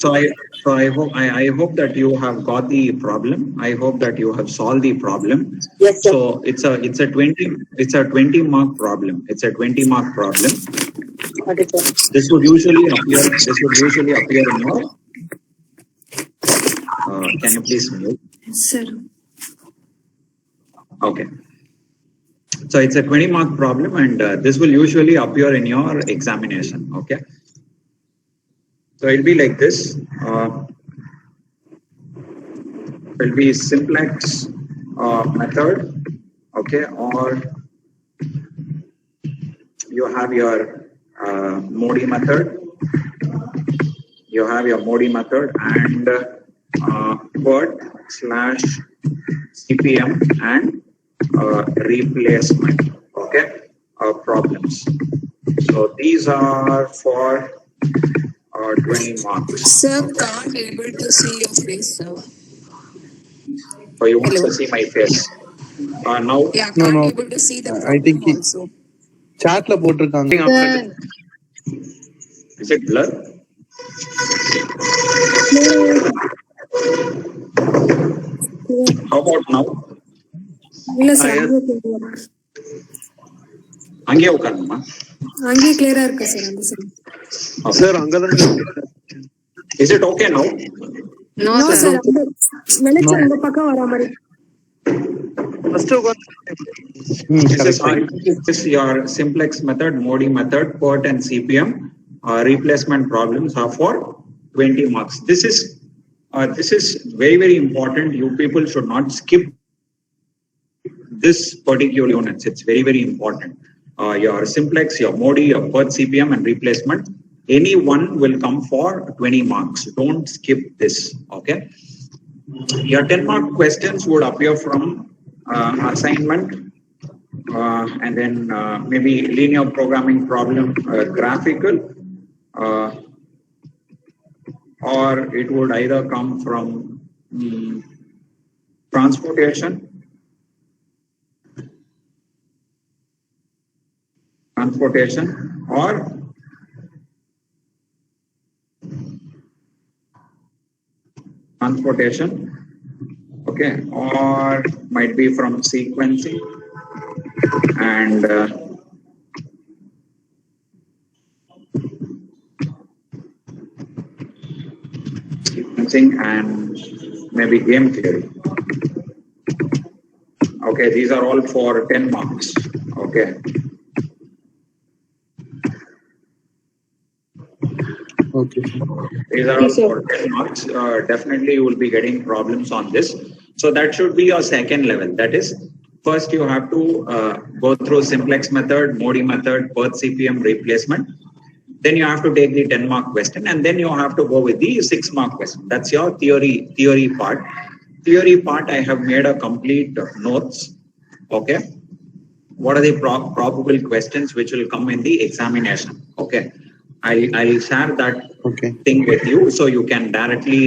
So I hope that you have got the problem. I hope that you have solved the problem. Yes, sir. So it's a 20 mark problem. It's a 20 mark problem. Okay, sir. This would usually appear in your can you please mute? Sir. Okay. So it's a 20 mark problem, and this will usually appear in your examination. Okay. So it'll be like this. It'll be simplex method, okay, or you have your Modi method. You have your Modi method and PERT/CPM and replacement, okay, problems. So these are for 20 marks. Sir, can't able to see your face, sir. So you want to see my face? Now? Yeah, can't able to see the problem I think also. Chat la போட்டுருக்காங்க. Is it blur? How about now? இல்ல sir, அங்கே உட்காருமா? அங்கே கிளியரா இருக்கு sir. அந்த sir. Sir அங்கதான். Is it okay now? No sir. வெளிச்சம் இந்த பக்கம் வர மாதிரி. First This is your simplex method, Modi method, PERT and CPM replacement problems are for 20 marks. This is very, very important. You people should not skip this particular units. It's very, very important. Your simplex, your Modi, your PERT, CPM and replacement, any one will come for 20 marks. Don't skip this. Okay. Your 10 mark questions would appear from assignment and then maybe linear programming problem, graphical, or it would either come from transportation or okay, or might be from sequencing and maybe game theory. Okay, these are all for 10 marks. Okay. Okay. These are all for 10 marks. Definitely you will be getting problems on this. So that should be your second level. That is, first you have to go through simplex method, Modi method, PERT, CPM, replacement. Then you have to take the 10 mark question, and then you have to go with the 6 mark question. That's your theory part. Theory part, I have made a complete notes. Okay. What are the probable questions which will come in the examination? Okay. I'll share that thing with you, so you can directly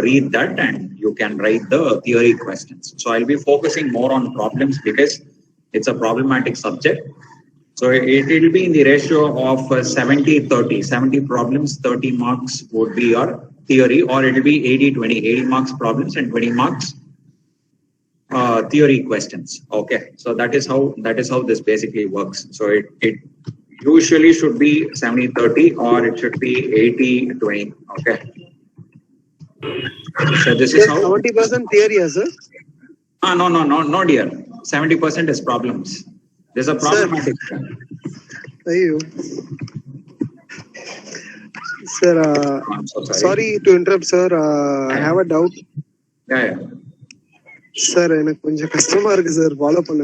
read that and you can write the theory questions. So I'll be focusing more on problems because it's a problematic subject. So it will be in the ratio of 70-30. 70 problems, 30 marks would be your theory, or it will be 80-20. 80 marks problems and 20 marks theory questions. Okay. So that is how this basically works. So it usually should be 70-30 or it should be 80-20. Okay. So this is how 70% theory, sir? No, dear. 70% is problems. There's a problematic. Sir, sorry to interrupt, sir. I have a doubt. Yeah. Sir, எனக்கு கொஞ்சம் கஷ்டமா இருக்கு sir follow பண்ண.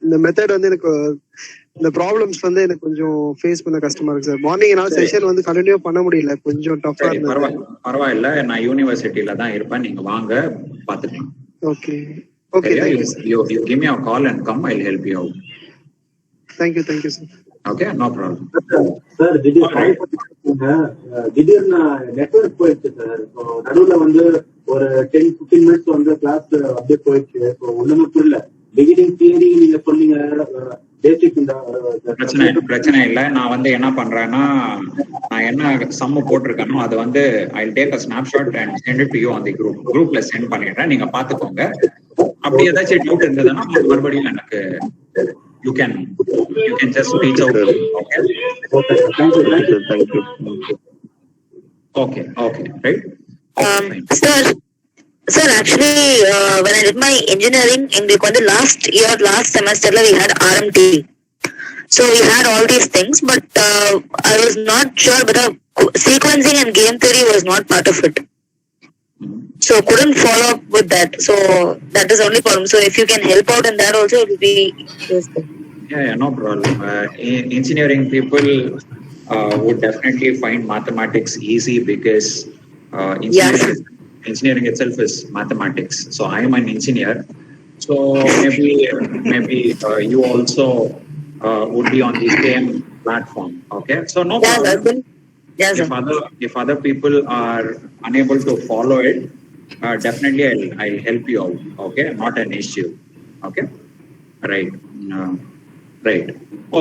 இந்த method வந்து எனக்கு இந்த problems வந்து எனக்கு கொஞ்சம் ஃபேஸ் பண்ண கஷ்டமா இருக்கு சார். மார்னிங் என்னால செஷன் வந்து கண்டினியூ பண்ண முடியல, கொஞ்சம் டஃபா இருந்தது. பரவாயில்ல, நான் யூனிவர்சிட்டில தான் இருப்பேன், நீங்க வாங்க பாத்துக்கலாம். Okay okay, you give me a call and come, I'll help you out. Thank you sir. Okay, no problem. Sir, திடீர்னு நெட்வொர்க் போயிடுச்சு சார். நடுவுல வந்து ஒரு 10-15 மினிட்ஸ் வந்து கிளாஸ் அப்படியே போயிடுச்சு. ஒண்ணுமே புரியல. பிகினிங் தியரி நீங்க சொன்னீங்க, பேசிக் இந்த பிரச்சனை இல்லை. நான் வந்து என்ன பண்றேன்னா, நான் என்ன சம்மு போட்டிருக்கேனோ அது வந்து I take a snapshot and send it to you on the குரூப்ல சென்ட் பண்ணிடுறேன். நீங்க பாத்துக்கோங்க. அப்படி ஏதாச்சும் டவுட் இருந்ததுன்னா மறுபடியும் எனக்கு you can just reach out. Okay right. Sir, actually, when I did my engineering, in the last semester, we had RMT. So we had all these things, but I was not sure whether sequencing and game theory was not part of it. So couldn't follow up with that. So that is the only problem. So if you can help out in that also, it will be useful. Yeah, no problem. Engineering people would definitely find mathematics easy because engineering itself is mathematics. So I am an engineer. So maybe you also would be on the same platform. Okay. So no problem. Yes, if other people are unable to follow it, definitely I'll help you out. Okay. Not an issue. Okay. Right. Right.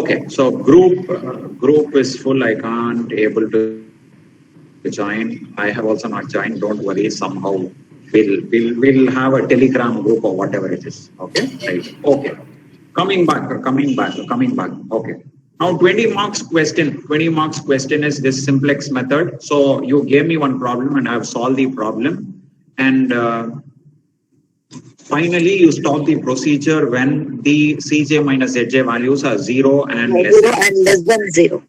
Okay. So group is full. I can't able to join. I have also not joined. Don't worry. Somehow we'll have a Telegram group or whatever it is. Okay. Right. Okay. Coming back. Okay. Now 20 marks question is this simplex method. So you gave me one problem and I have solved the problem. And finally you stop the procedure when the Cj minus Zj values are 0 and less than 0.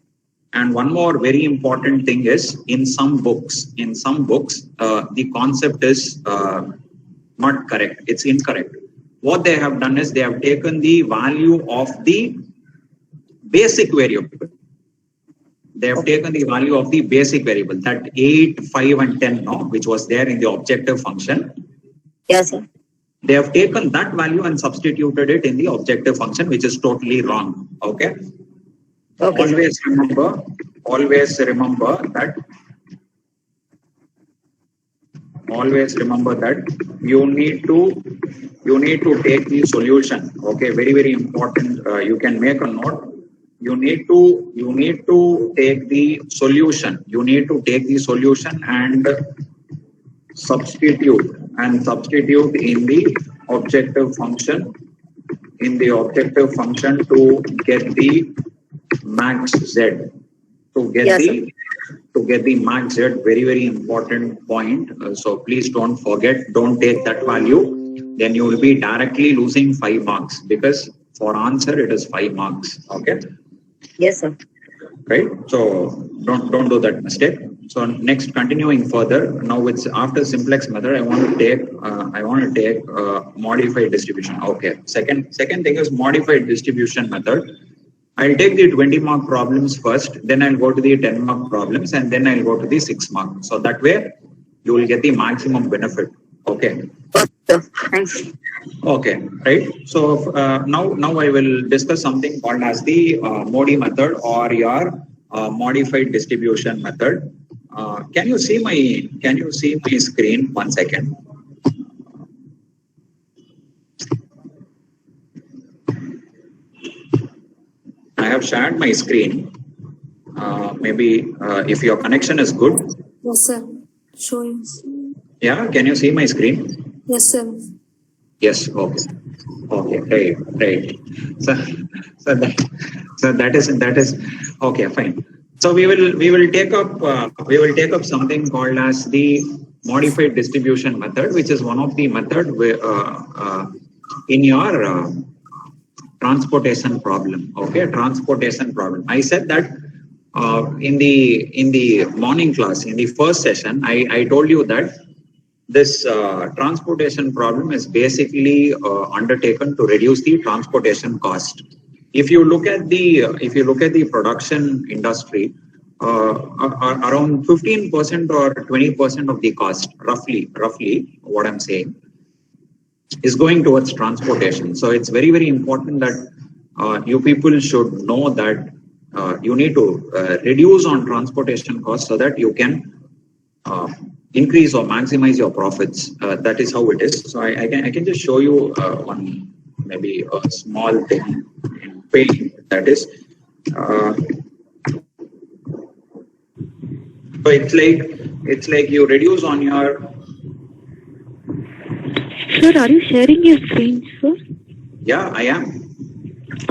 And one more very important thing is in some books, the concept is not correct. It's incorrect. What they have done is they have taken the value of the basic variable. They have taken the value of the basic variable, that 8, 5 and 10, no, which was there in the objective function. Yes, sir. They have taken that value and substituted it in the objective function, which is totally wrong. Okay. Okay. Always remember that you need to take the solution. Okay, very, very important. You can make a note. You need to take the solution. You need to take the solution and substitute in the objective function. To get the max z. To get the max z, very, very important point. So please don't forget. Don't take that value. Then you will be directly losing 5 marks because for answer it is 5 marks. Okay. Yes, sir. Right. So don't do that mistake. So next, continuing further. Now it's after simplex method. I want to take modified distribution. Okay. Second thing is modified distribution method. I'll take the 20 mark problems first, then I'll go to the 10 mark problems, and then I'll go to the 6 mark. So that way you will get the maximum benefit. Okay. Thanks. Okay, right. So now I will discuss something called as the MODI method or your modified distribution method. Can you see my screen? 1 second. I have shared my screen. Maybe if your connection is good. Yes, sir. Showing. Yeah, can you see my screen? Yes, sir. Yes. Okay. Right. So that is okay. Fine. So we will take up something called as the modified distribution method, which is one of the method in your transportation problem. Okay, transportation problem. I said that in the morning class, in the first session, I told you that this transportation problem is basically undertaken to reduce the transportation cost. If you look at the production industry, around 15% or 20% of the cost, roughly, what I'm saying, is going towards transportation. So it's very, very important that you people should know that you need to reduce on transportation costs so that you can increase or maximize your profits. That is how it is. So I can just show you one maybe a small thing paying. That is, so it's like you reduce on your. Sir, are you sharing your screen, sir? Yeah, I am.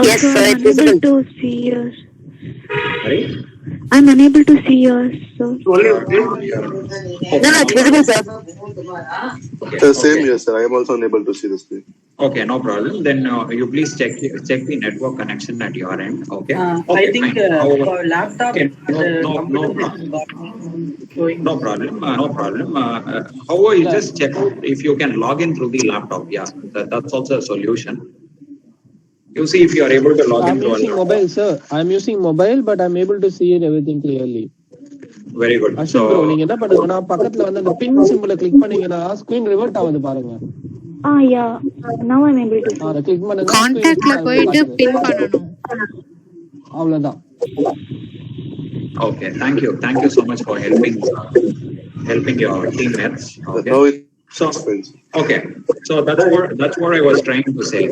Yes, Sir, sir, I'm it's visible. unable to see yours. Right? I'm unable to see yours, sir. No, no, it's visible, sir. Okay, Same okay. here, sir. I am also unable to see the screen. Okay, no problem. Then you please check the network connection at your end. Okay. I Okay, think fine. for laptop, Okay, no problem. No problem. However, you just check out if you can log in through the laptop. Yeah, that's also a solution. You see if you are able to log in I'm through a using laptop. mobile, sir. I'm using mobile, but I'm able to see it everything clearly. Very good. Ashwin bro, நீங்க என்ன பண்ணுங்கன்னா பக்கத்துல வந்து அந்த பின் சிம்பிளை click பண்ணீங்கன்னா screen revert ஆகுது பாருங்க. Yeah. Now I'm able to see. அதை கிளிக் பண்ணுங்க. கான்டாக்ட்ல போயிட்டு பின் பண்ணனும். அவ்வளவுதான். Okay, thank you so much for helping your teammates. Okay. So okay, so that's what I was trying to say.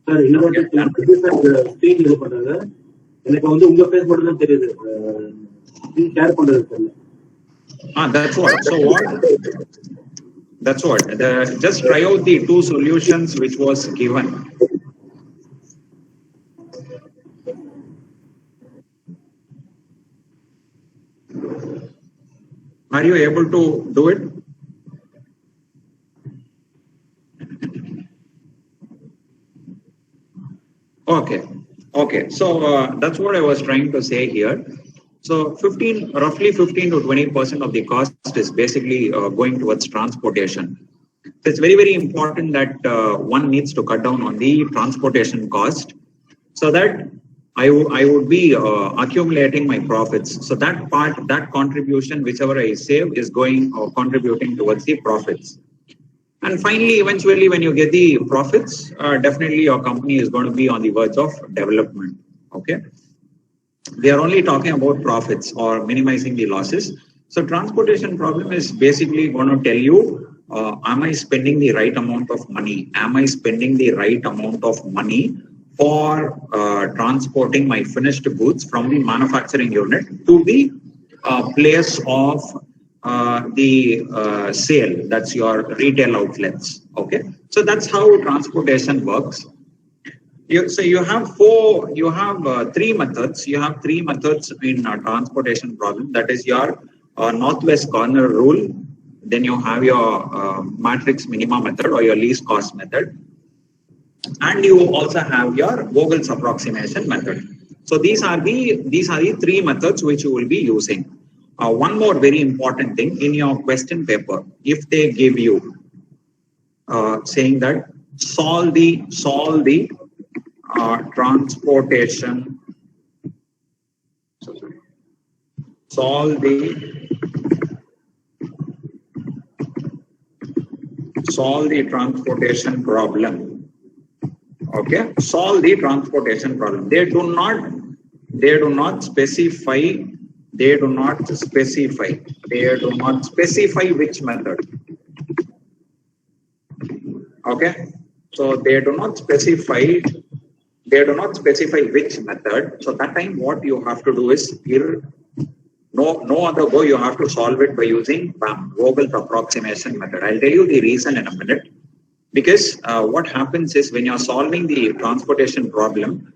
Sir இன்னொரு screen இது பண்றது எனக்கு வந்து உங்க பேஸ் மட்டும் தான் தெரியுது. ஷேர் பண்றது தெரியல. That's what. Just try out the two solutions which was given. Are you able to do it? Okay. So that's what I was trying to say here. So roughly 15 to 20% of the cost is basically going towards transportation. So it's very, very important that one needs to cut down on the transportation cost so that I would be accumulating my profits. So that contribution, whichever I save, is going or contributing towards the profits. And finally, eventually, when you get the profits, definitely your company is going to be on the verge of development. Okay. We are only talking about profits or minimizing the losses. So transportation problem is basically going to tell you, am I spending the right amount of money? Am I spending the right amount of money for transporting my finished goods from the manufacturing unit to the place of the sale? That's your retail outlets. Okay. So that's how transportation works. So you have three methods. You have three methods in transportation problem. That is your northwest corner rule. Then you have your matrix minima method or your least cost method. And you also have your Vogel's approximation method. So these are the three methods which you will be using. One more very important thing in your question paper, if they give you saying that solve the transportation, solve the transportation problem. Okay, solve the transportation problem. They do not specify which method. Okay, so they do not specify which method. So that time what you have to do is no other go, you have to solve it by using Vogel's approximation method. I'll tell you the reason in a minute. Because what happens is when you're solving the transportation problem,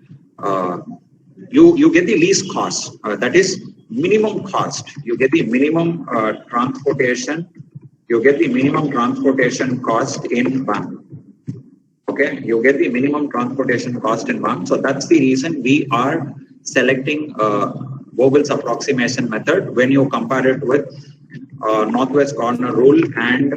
you get the least cost. That is minimum cost. You get the minimum transportation. You get the minimum transportation cost in one. Okay, you get the minimum transportation cost in one. So that's the reason we are selecting Vogel's approximation method when you compare it with northwest corner rule and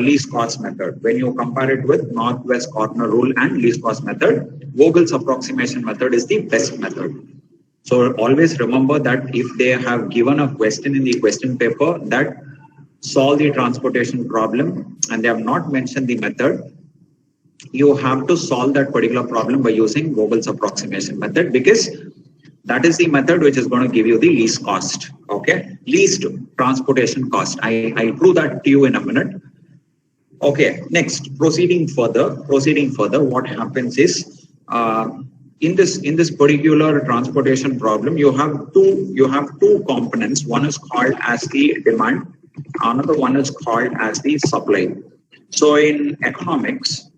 least cost method. When you compare it with northwest corner rule and least cost method, Vogel's approximation method is the best method. So always remember that if they have given a question in the question paper that solve the transportation problem and they have not mentioned the method, you have to solve that particular problem by using Vogel's approximation method, because that is the method which is going to give you the least cost. Okay, least transportation cost. I'll prove that to you in a minute. Okay, next, proceeding further, what happens is, in this particular transportation problem, you have two components. One is called as the demand, another one is called as the supply. So in economics,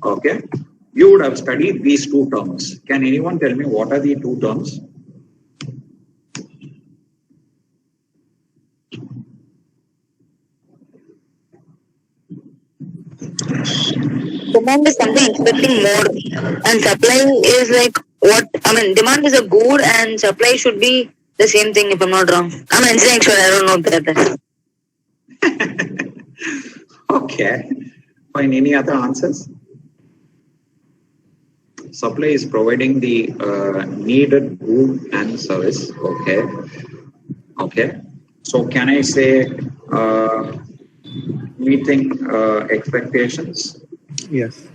okay, you would have studied these two terms. Can anyone tell me what are the two terms? Demand is something expecting more, and supply is like what I mean. Demand is a good, and supply should be the same thing. If I'm not wrong, I'm engineering, sure. I don't know that. Okay. Fine. Any other answers? Supply is providing the needed good and service. Okay. Okay. So can I say meeting expectations? Yes.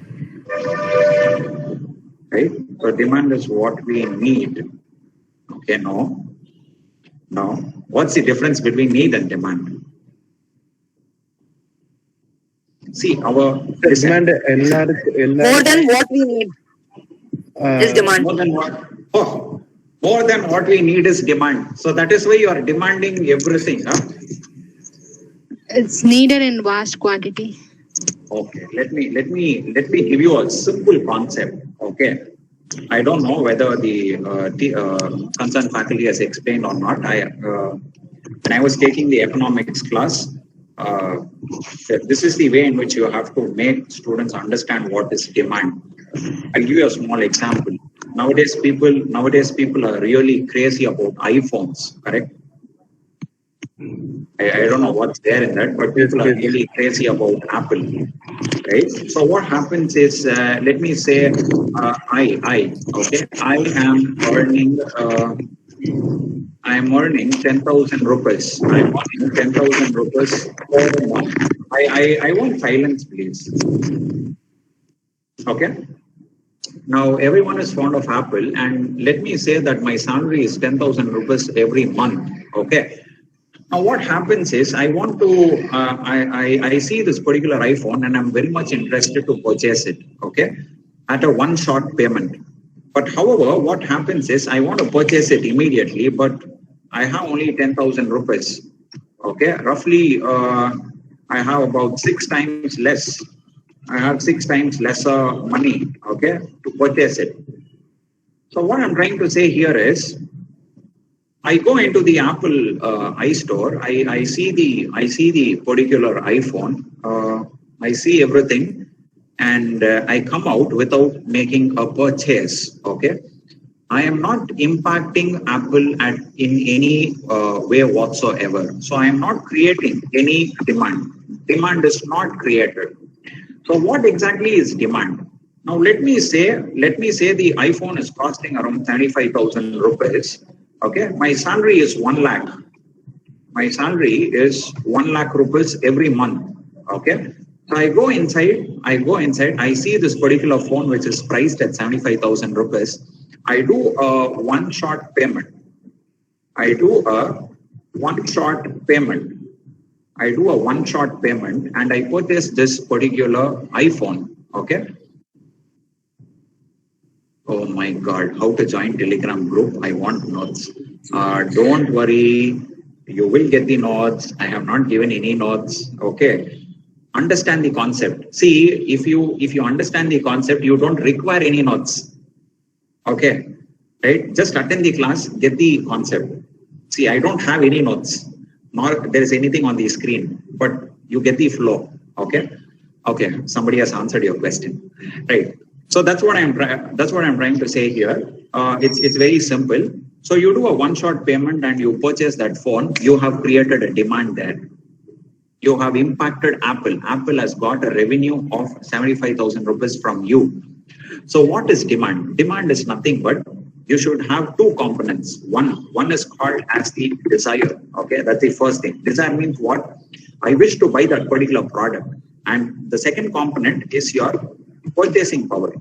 Right. So demand is what we need. Okay. No. No. What's the difference between need and demand? See, our demand more than what we need is demand. More than what we need is demand. So that is why you are demanding everything. Huh? It's needed in vast quantity. Okay, let me give you a simple concept. Okay, I don't know whether the concerned faculty has explained or not. When I was taking the economics class, this is the way in which you have to make students understand what is demand. I'll give you a small example. Nowadays people are really crazy about iPhones, correct? I don't know what's there in that, but people are really crazy about Apple, right? So what happens is, let me say, I am earning 10,000 rupees. I'm earning 10,000 rupees per month. I want silence, please. Okay. Now everyone is fond of Apple, and let me say that my salary is 10,000 rupees every month. Okay. Now what happens is, I want to, I see this particular iPhone and I'm very much interested to purchase it, okay, at a one-shot payment. But however, what happens is, I want to purchase it immediately, but I have only 10,000 rupees, okay, roughly I have about 6 times less. I have 6 times lesser money, okay, to purchase it. So what I'm trying to say here is, I go into the Apple iStore. I see the particular iPhone. I see everything, and I come out without making a purchase. Okay, I am not impacting Apple in any way whatsoever. So I am not creating any demand. Demand is not created. So what exactly is demand? Now let me say the iPhone is costing around 75,000 rupees. Okay, my salary is 1 lakh. My salary is 1 lakh rupees every month. Okay, so I go inside, I see this particular phone which is priced at 75,000 rupees. I do a one-shot payment. I do a one-shot payment and I purchase this particular iPhone. Okay. Oh my God, how to join Telegram group? I want notes. Don't worry, you will get the notes. I have not given any notes. Okay. Understand the concept. See, if you understand the concept, you don't require any notes. Okay. Right? Just attend the class, get the concept. See, I don't have any notes, nor there is anything on the screen, but you get the flow. Okay. Okay. Somebody has answered your question. Right. So that's what I'm trying to say here. It's very simple. So you do a one-shot payment and you purchase that phone. You have created a demand there. You have impacted Apple. Apple has got a revenue of 75,000 rupees from you. So what is demand? Demand is nothing but you should have two components. One is called as the desire. Okay, that's the first thing. Desire means what? I wish to buy that particular product. And the second component is your purchasing power.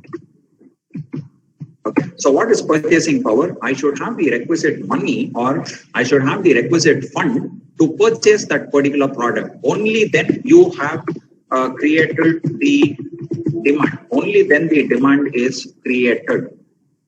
Okay, so what is purchasing power? I should have the requisite money, or I should have the requisite fund to purchase that particular product. Only then you have created the demand. Only then the demand is created.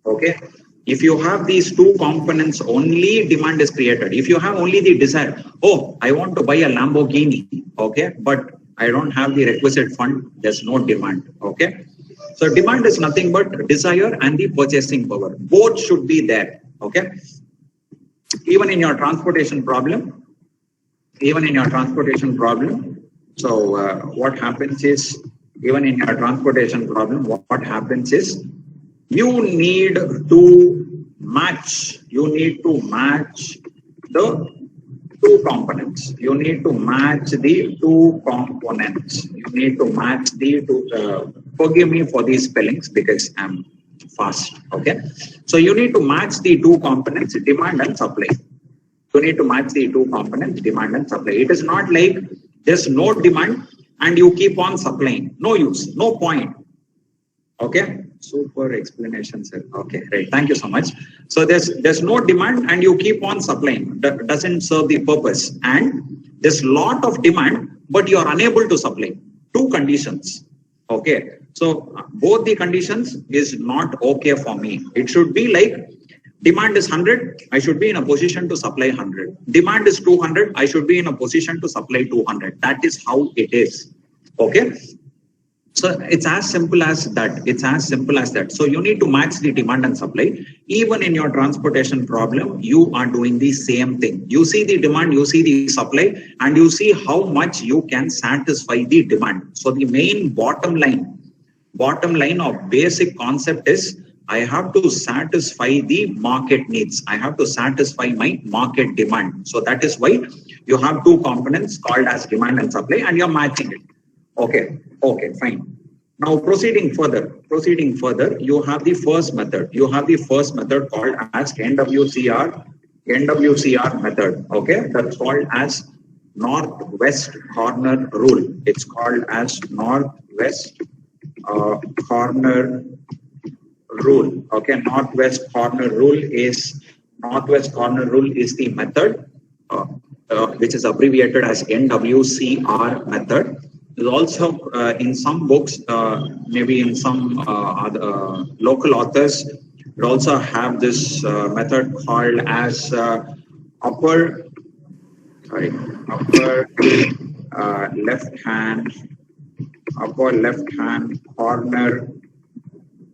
Okay. If you have these two components, only demand is created. If you have only the desire, oh, I want to buy a Lamborghini, okay, but I don't have the requisite fund, there's no demand, okay. So demand is nothing but desire and the purchasing power. Both should be there, okay. Even in your transportation problem, so what happens is, even in your transportation problem, what happens is, you need to match the two components. You need to match the two components. You need to match the two, forgive me for these spellings because I'm fast, okay. So you need to match the two components, demand and supply. You need to match the two components, demand and supply. It is not like there's no demand and you keep on supplying. No use, no point. Okay. Super explanation, sir. Okay, right. Thank you so much. So there's no demand and you keep on supplying. That doesn't serve the purpose. And there's lot of demand, but you are unable to supply. Two conditions. Okay. So both the conditions is not okay for me. It should be like demand is 100. I should be in a position to supply 100. Demand is 200. I should be in a position to supply 200. That is how it is. Okay. So it's as simple as that. It's as simple as that. So you need to match the demand and supply. Even in your transportation problem, you are doing the same thing. You see the demand, you see the supply, and you see how much you can satisfy the demand. So the main bottom line of basic concept is, I have to satisfy the market needs. I have to satisfy my market demand. So that is why you have two components called as demand and supply, and you're matching it. Okay, fine. Now proceeding further, you have the first method. You have the first method called as NWCR method. Okay, that's called as northwest corner rule. It's called as northwest corner rule. Okay, northwest corner rule is the method which is abbreviated as NWCR method. There's also in some books, maybe in some other, local authors, we also have this method called as upper left hand corner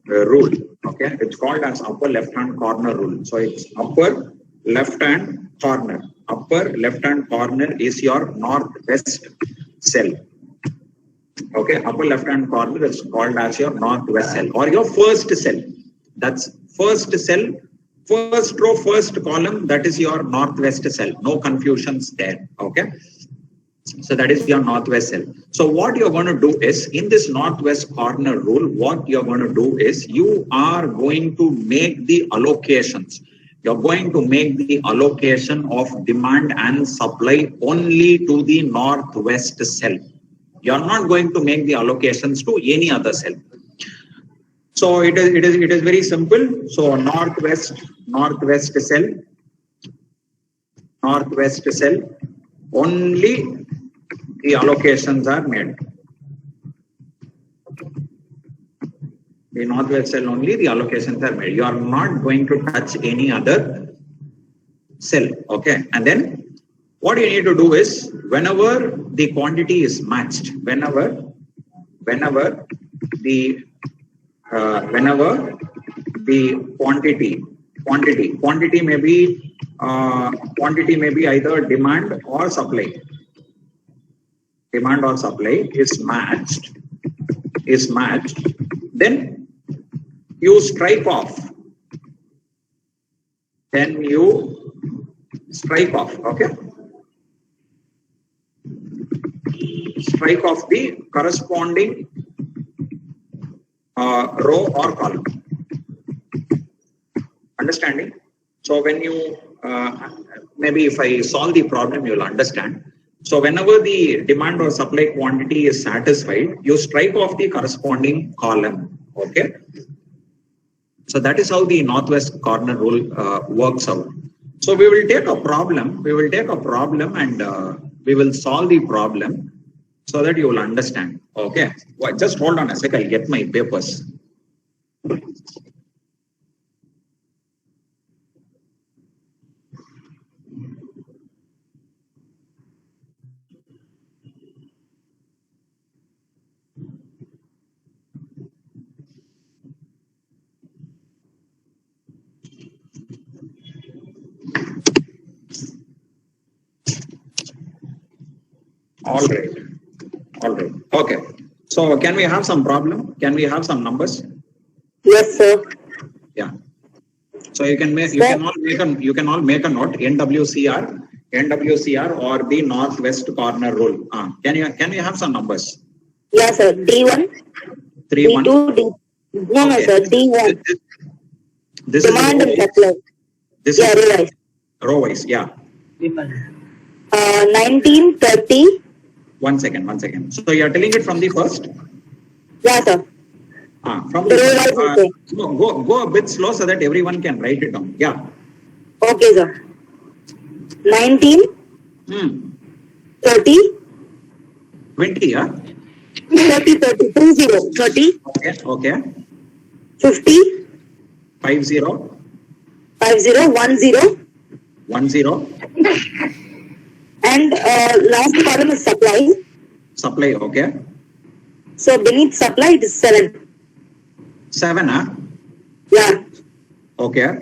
rule. Okay, it's called as upper left hand corner rule. So it's upper left hand corner. Upper left hand corner is your northwest cell. Okay, upper left hand corner is called as your northwest cell or your first cell. That's first cell, first row, first column, that is your northwest cell. No confusions there. Okay, so that is your northwest cell. So what you're going to do is, in this northwest corner rule, what you're going to do is, you are going to make the allocations. You're going to make the allocation of demand and supply only to the northwest cell. You're not going to make the allocations to any other cell. So it is very simple. So northwest cell, only the allocations are made. The northwest cell, only the allocations are made. You are not going to touch any other cell. Okay, and then what you need to do is, whenever the quantity is matched, whenever the quantity may be either demand or supply. Demand or supply is matched. Then you strike off. Okay. Strike off the corresponding row or column. Understanding? So when you, maybe if I solve the problem, you'll understand. So whenever the demand or supply quantity is satisfied, you strike off the corresponding column. Okay. So that is how the northwest corner rule works out. So we will take a problem. We will take a problem and we will solve the problem so that you will understand. Okay. Well, just hold on a sec. I'll get my papers. All right. All right. Okay. So can we have some problem? Can we have some numbers? Yes, sir. Yeah. So you can make, you can all make a note, NWCR or the northwest corner rule. Can you have some numbers? Yes, sir. D1. 3 1. D2. D. No, Okay. no, sir. D1. This Demand and is supply. this Yeah, is realize. row wise. Yeah. 19, 30. One second. So you are telling it from the first? Yeah, sir. From The the row wise, okay. go a bit slow so that everyone can write it down. Yeah. Okay, sir. 19, 30, 20, yeah. 30, 30, 20, 30, Okay. 50, 50, 50, 10, 10, and last column is supply. supply, okay. So beneath supply it is 7. 7, Yeah. okay.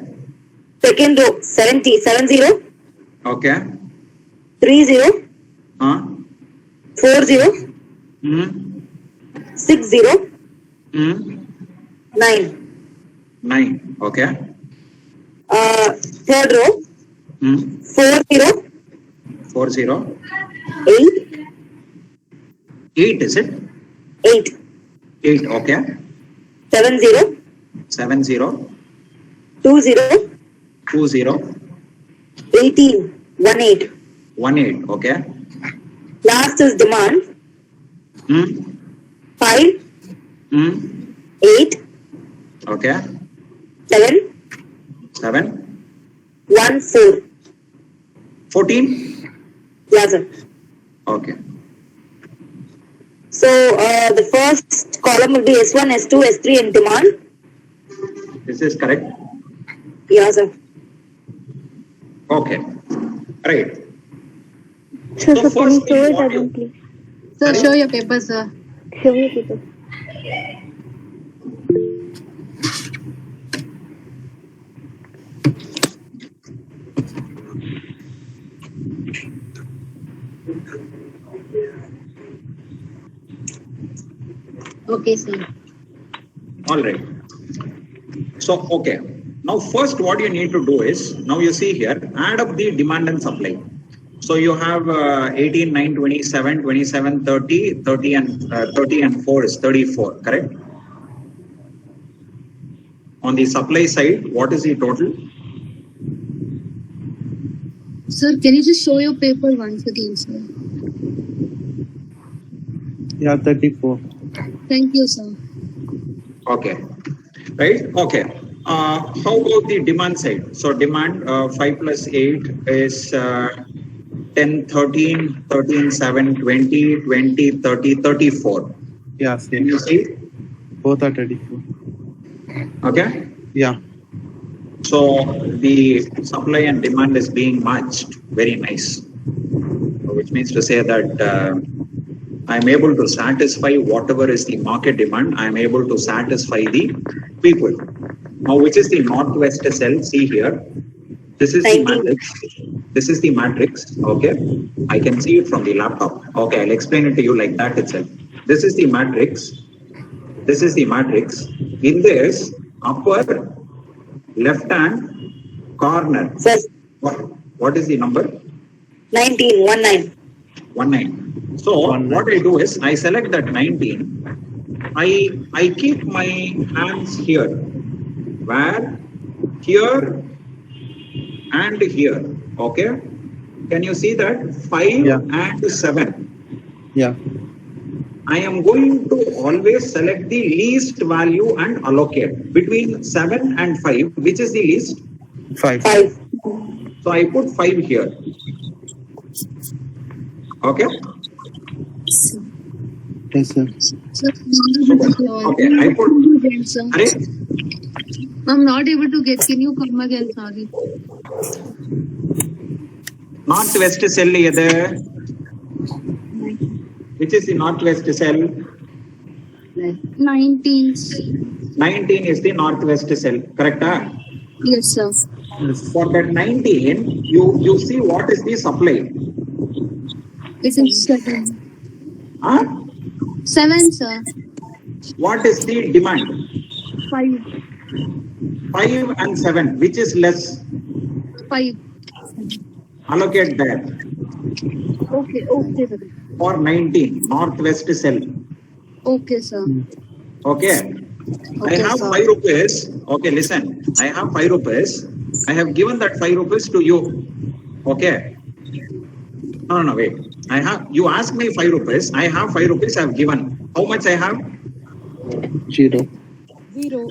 Second row 70, 70, Okay. 30, 40, 60, 9. 9, okay. Third row 40, 40, 8, 8, is it? 8, 8, okay. 70, 70, 20, 20, 18, 18. 18, okay. Last is demand 5, 8, Okay. 7, 7, 1, 4. 14, Yeah, sir. okay. So the first column will be S1, S2, S3 in demand. This is correct. Yeah, sir. Okay. Right. Sir, So can you first show thing it what again, you- please? Sir, show your paper, sir. Show your paper. Okay, sir. All right. So, okay. Now, first what you need to do is, now you see here, add up the demand and supply. So you have 18, 9, 27, 27, 30, 30 and 4 is 34, correct? On the supply side, what is the total? Sir, can you just show your paper once again, sir? Yeah, 34. Thank you, sir. Okay. Right? Okay. How about the demand side? So demand 5 plus 8 is 10, 13, 13, 7, 20, 20, 30, 34. Yeah, Can same. you see? Both are 34. Okay. Yeah. So the supply and demand is being matched. Very nice. Which means to say that I am able to satisfy whatever is the market demand. I am able to satisfy the people. Now, which is the northwest cell? See here. This is the matrix. This is the matrix. Okay. I can see it from the laptop. Okay. I'll explain it to you like that itself. This is the matrix. This is the matrix. In this upper left hand corner. Yes. What is the number? 19, 19. So what I do is I select that 19. I keep my hands here, where here and here. Okay. Can you see that 5 and 7? Yeah. I am going to always select the least value and allocate between 7 and 5. Which is the least? 5. 5. So I put 5 here. Okay. Yes, sir. Sir, Okay, I put. sir. Sorry? I'm not able to get. Can you come again? Sorry. Northwest cell either. Which is the northwest cell? 19. 19 is the northwest cell. Correct? Yes, sir. For that 19, you see what is the supply? It is 7. Huh? 7, sir. What is the demand? 5. 5 and 7. Which is less? 5. Allocate that. Okay, okay, sir. For 19, northwest cell. Okay, sir. Okay. I have sir. 5 rupees. Okay, listen. I have 5 rupees. I have given that 5 rupees to you. Okay. No, wait. You asked me 5 rupees. I have 5 rupees I have given. How much I have? 0. 0.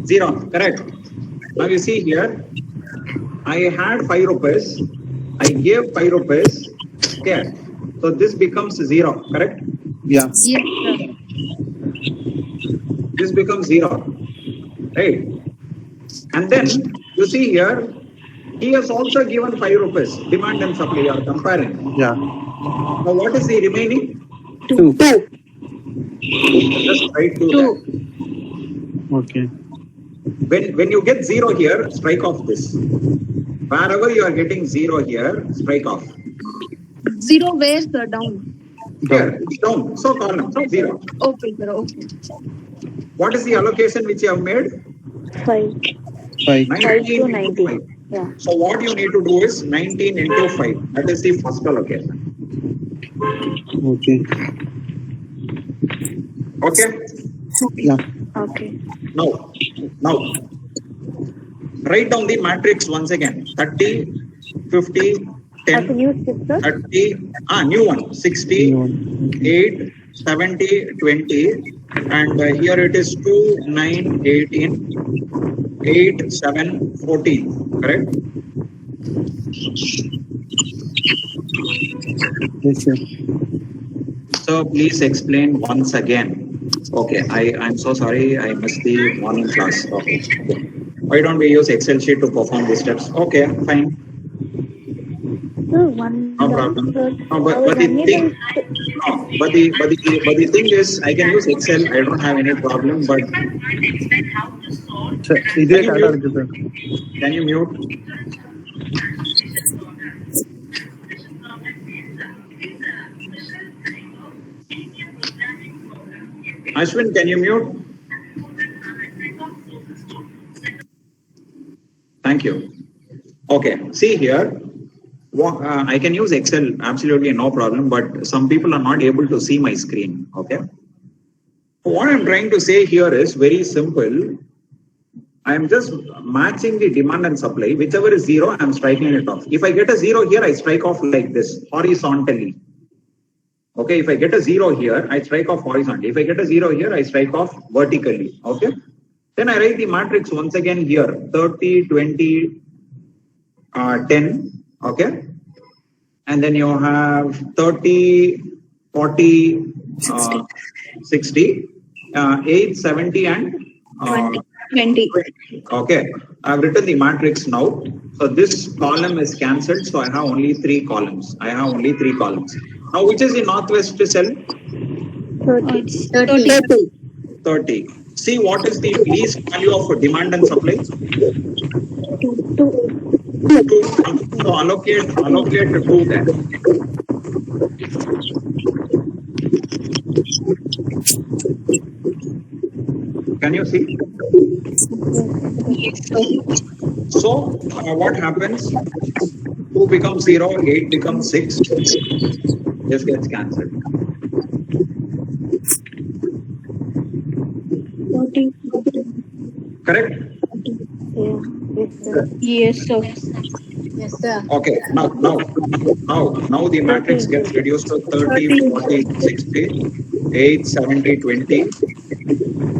0. Correct. Now you see here, I had 5 rupees. I gave 5 rupees. Okay. So this becomes 0. Correct? Yeah. Yes, sir. This becomes 0. Right? And then you see here, he has also given 5 rupees. Demand and supply are comparing. Yeah. Now what is the remaining? 2. Just write 2. Okay. When you get 0 here, strike off this. Wherever you are getting 0 here, strike off. 0 where, sir? Down. Here, it's down. So column 0. Okay, sir. Okay. What is the allocation which you have made? 5. 5. 5 to 19 into 5. 19. Yeah. So what you need to do is 19 into 5. That is the first allocation. Okay. Okay. Yeah. Okay. Now, write down the matrix once again. 30, 50, 10, Can you skip, sir? 30, new one, 60, New one. 8, 70, 20, and here it is 2, 9, 18, 8, 7, 14, correct? Yes, sir. So please explain once again. Okay, I'm so sorry, I missed the morning class. Okay. Why don't we use Excel sheet to perform these steps? Okay, fine. Sir, one No problem. No, but the thing is, I can use Excel. I don't have any problem. But Sir, can you mute? Ashwin, can you mute? Thank you. Okay, see here. I can use Excel, absolutely no problem, but some people are not able to see my screen, okay? What I'm trying to say here is very simple. I'm just matching the demand and supply. Whichever is 0, I'm striking it off. If I get a 0 here, I strike off like this, horizontally. Okay, if I get a 0 here, I strike off horizontally. If I get a 0 here, I strike off vertically, okay? Then I write the matrix once again here, 30, 20, 10. Okay, and then you have 30, 40, 60, 8, 70, and 20. Okay, I've written the matrix now. So this column is cancelled. So I have only 3 columns. Now, which is the northwest cell? 30. See what is the least value of demand and supply? 2. So allocate 2 there. Can you see? So what happens? 2 becomes 0, 8 becomes 6. This gets cancelled. 40. Correct? Yes, sir. Yes, sir. Okay, now the matrix gets reduced to 30, 40, 60, 8, 70, 20,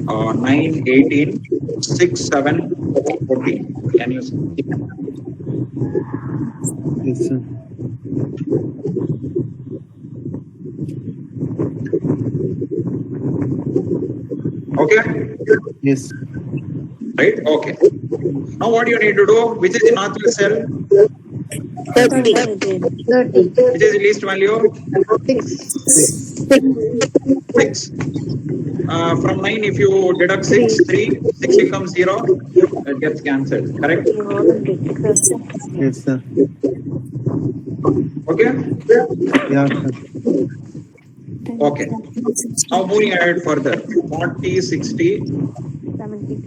9, 18, 6, 7, 14. Can you see? Yes, sir. Okay? Yes. Right? Okay. Now what do you need to do? Which is the northwest cell? 30. Which is the least value? 6. From 9, if you deduct 6 becomes 0. It gets cancelled. Correct? Yes, sir. Okay? Yeah, sir. Okay. Now moving ahead further. 40, 60,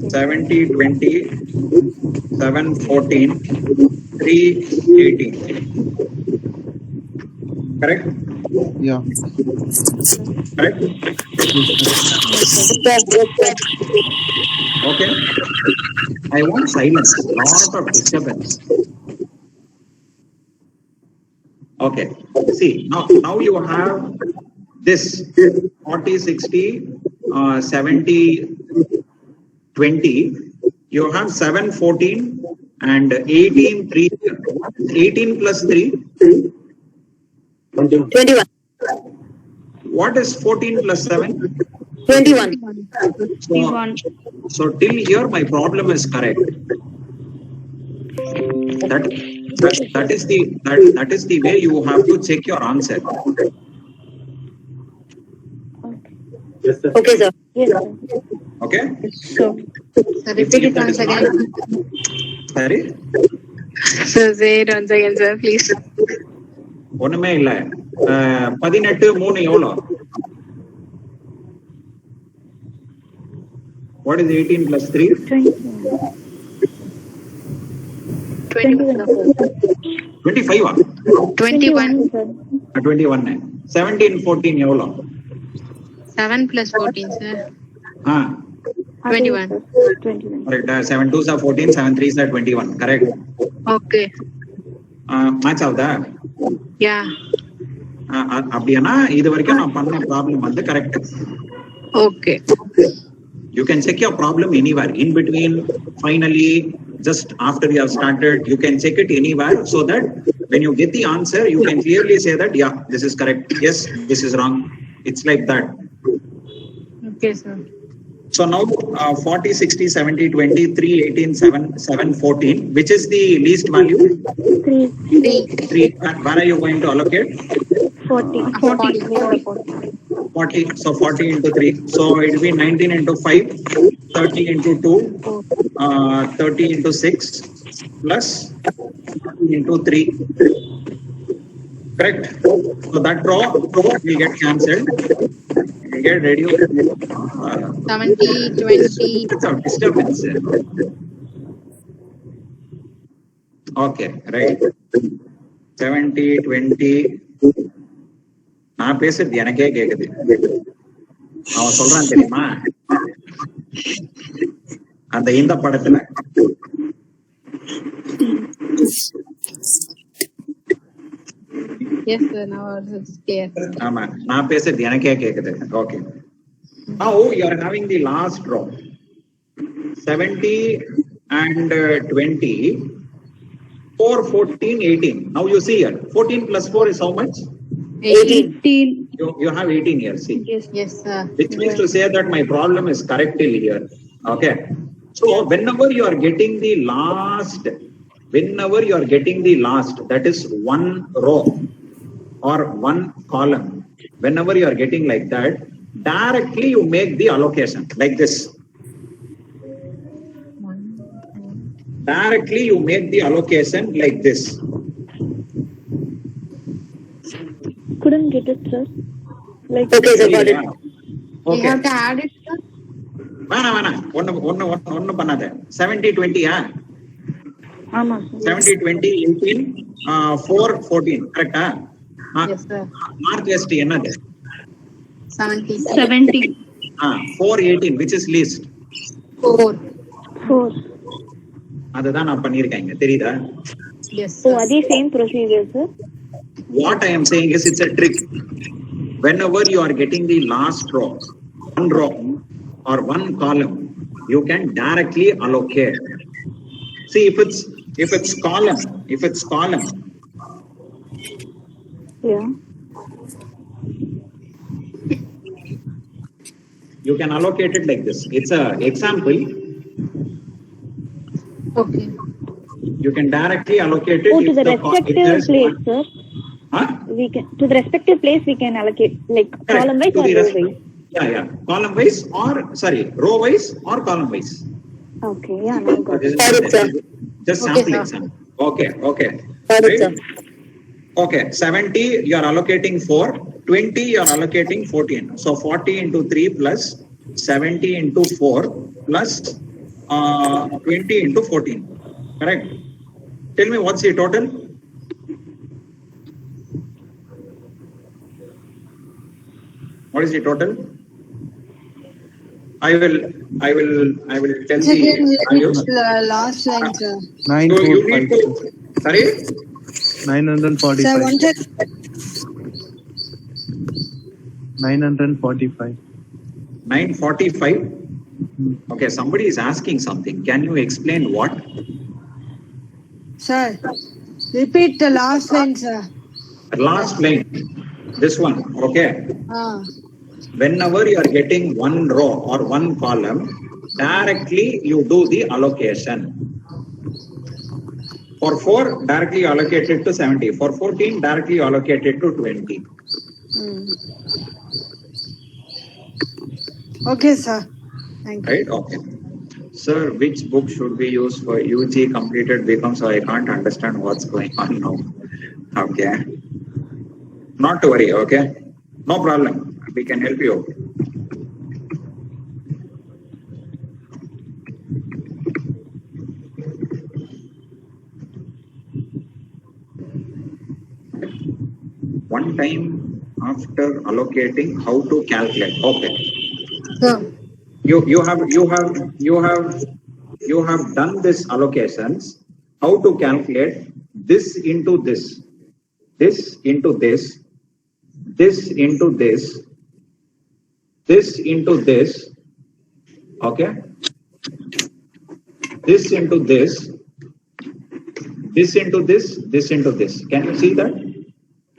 70, 20, 7, 14, 3, 18. Correct? Yeah. Correct? Okay. I want silence. Lot of disturbance. Okay. See, now you have this 40, 60, 70, 20. You have 7, 14 and 18, 3. 18 plus 3. 21. What is 14 plus 7? 21. So till here my problem is correct. That is the way you have to check your answer. Yes, sir. Okay, sir. Okay? So, Repeat it once again. Sorry? sir, say it once again, sir, please. ஒண்ணுமே இல்ல 18 3 எவ்வளோ? What is 18 plus 3? 25 21. 21. 17 14 எவ்வளோ? 7 plus 14, sir. 21. Correct. 7 2s are 14, 7 3s are 21. Correct. Okay. Match ஆகுதா? Yeah. அப்படியானா இது வரைக்கும் நான் பண்ண ப்ராப்ளம் வந்து correct. Okay. You can check your problem anywhere, in between, finally, just after you have started, you can check it anywhere so that when you get the answer, you can clearly say that, yeah, this is correct. Yes, this is wrong. It's like that. Okay, sir. So now 40, 60, 70, 20, 3, 18, 7, 7, 14. Which is the least value? 3. Where are you going to allocate? 40. 40. So 40 into 3. So it will be 19 into 5, 30 into 2, 30 into 6, plus 30 into 3. Correct? So that row will get cancelled. It will get reduced. 70, 20. Some disturbance. Okay, right. 70, 20. நான் பேசுறது எனக்கே கேக்குது. அவன் சொல்றான் தெரியுமா அந்த இந்த படத்துல Yes, sir. Now it's clear. ஆமா நான் பேசுறது எனக்கே கேக்குது. Okay. Now you are having the last row. 70 and 20. 4, 14, 18. Now you see here. 14 plus 4 is how much? 18. You have 18 here. See. Yes, sir. Which means to say that my problem is correct till here. Okay. So whenever you are getting the last, that is one row or one column, whenever you are getting like that, directly you make the allocation like this. Directly you make the allocation like this. Couldn't get it, sir. Like, Okay, sir, got it. you have to add it, sir. வேணாம் ஒன்னு பண்ணாத 70 20 ஆமா, sir. 70 20 18 4 14 கரெக்ட்டா? Yes, sir. North west என்னது? 70. 4 18 which is least? 4. அதுதான் நான் பண்ணிருக்கேன் தெரியுதா? Yes, sir. So, are the same procedure, sir? What I am saying is it's a trick. Whenever you are getting the last row, one row or one column, you can directly allocate. See, if it's column, Yeah. you can allocate it like this. It's a example. Okay. You can directly allocate it. Oh, to the respective place, sir. Huh? We can to the respective place we can allocate like Correct. column wise To or the row rest- wise. Yeah. Column wise row wise or column wise. Okay, yeah, now got it. Just Okay, sample sir. example. Okay. Got it, sir. Okay, 70 you are allocating 4, 20 you are allocating 14. So 40 into 3 plus 70 into 4 plus 20 into 14. Correct? Tell me what's the total? What is the total? I will tell Sir, the values. last line, sir. So you need 945. to, sorry? 945. Sir, one sec. 945. 945. Okay, somebody is asking something. Can you explain what? Sir, repeat the last line, sir. Last line. This one. Okay. Whenever you are getting one row or one column, directly you do the allocation. For 4, directly allocated to 70. For 14, directly allocated to 20. Okay, sir. Thank you. Right? Okay. Sir, which book should we use for UG completed BCom? So I can't understand what's going on now. Okay. Not to worry, okay? No problem. We can help you. One time after allocating, how to calculate? Okay. Sir. You have done this allocations. How to calculate this into this, this into this, this into this, this into this, okay? This into this, this into this, this into this. Can you see that?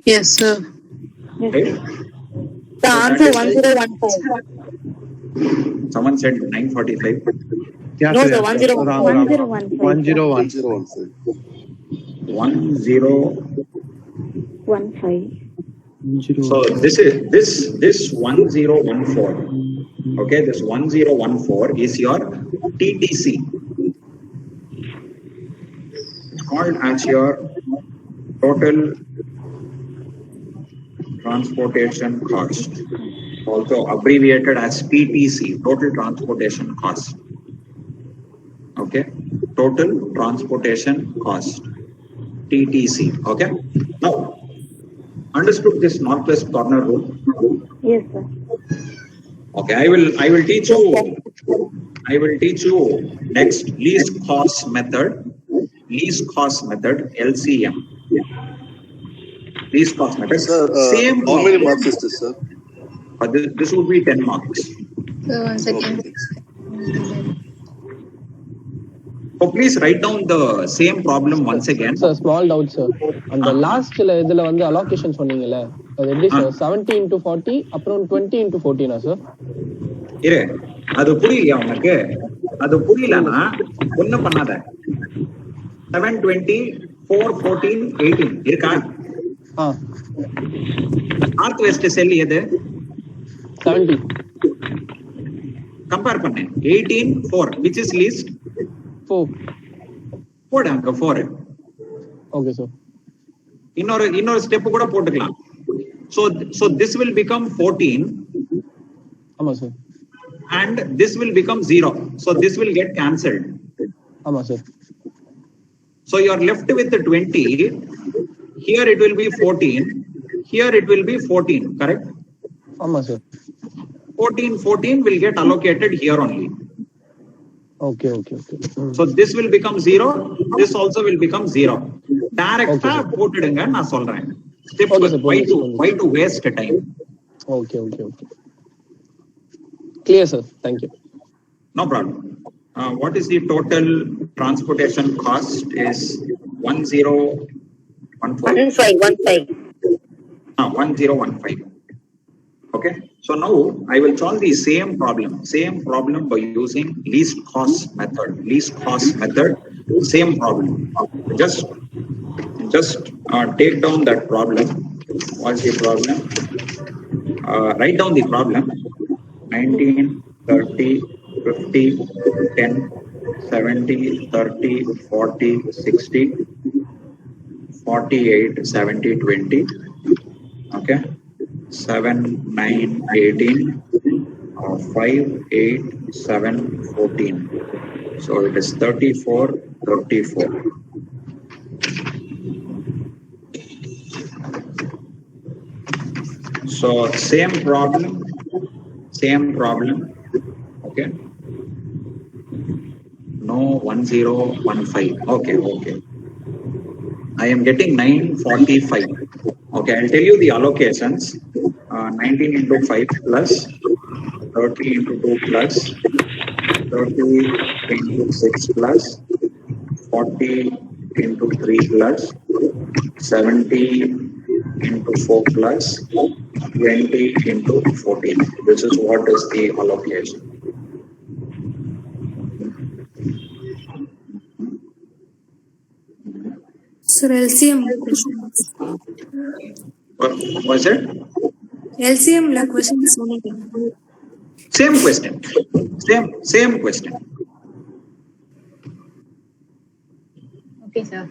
Yes, sir. Right? The answer 1015. Someone said 945. Yeah, No, sir, sir, yeah, 1015. wrong. 1015. 101. 1015. So this is this 1014. Okay, this 1014 is your TTC. It's called as your total transportation cost, also abbreviated as PTC, total transportation cost. Okay, total transportation cost, TTC. Okay, now understood this northwest corner rule? Yes, sir. Okay, I will teach you next least cost method, LCM. Least cost method. Sir, Same how many problem. marks is this, sir? This would be 10 marks. Sir, 1 second. So please write down the same problem once again. Sir, small doubt, sir. And the last இதுல வந்து allocation சொன்னீங்கல அது எப்படி sir 70 into 40 அப்புறம் 20 into 14 sir இரு அது புரியலையா உனக்கு அது புரியலனா ஒண்ணு பண்ணாத 720 414 18 இருக்கா நார்த் வெஸ்ட் செல் எது 70 கம்பேர் பண்ணு 18 4 which is least 4 போடு அங்க 4 ஓகே சார் இன்னொரு ஸ்டெப் கூட போட்டுக்கலாம் so this will become 14 ஆமா sir and this will become 0 so this will get cancelled ஆமா sir so you are left with the 20 here it will be 14 here it will be 14 correct ஆமா sir 14 will get allocated here only. Okay. So this will become 0. This also will become 0. Direct போட்டுடுங்க நான் சொல்றேன். Step why to waste time? Okay. Clear, sir. Thank you. No problem. What is the total transportation cost? Is 1015. 1515. 1015. Okay. So now I will solve the same problem by using least cost method. Same problem. Just take down that problem. What's the problem? Write down the problem. 19, 30, 50, 10, 70, 30, 40, 60, 48, 70, 20. Okay. 7, 9, 18, 5, 8, 7, 14. So it is 34, 34. So same problem. Okay. No 1015. Okay. I am getting 945. Okay, I'll tell you the allocations. 19 into 5 plus 30 into 2 plus 30 into 6 plus 40 into 3 plus 70 into 4 plus 20 into 14. This is what is the allocation. Sir, LCM question. What was it? LCM question is Same question. Same question. Okay, sir.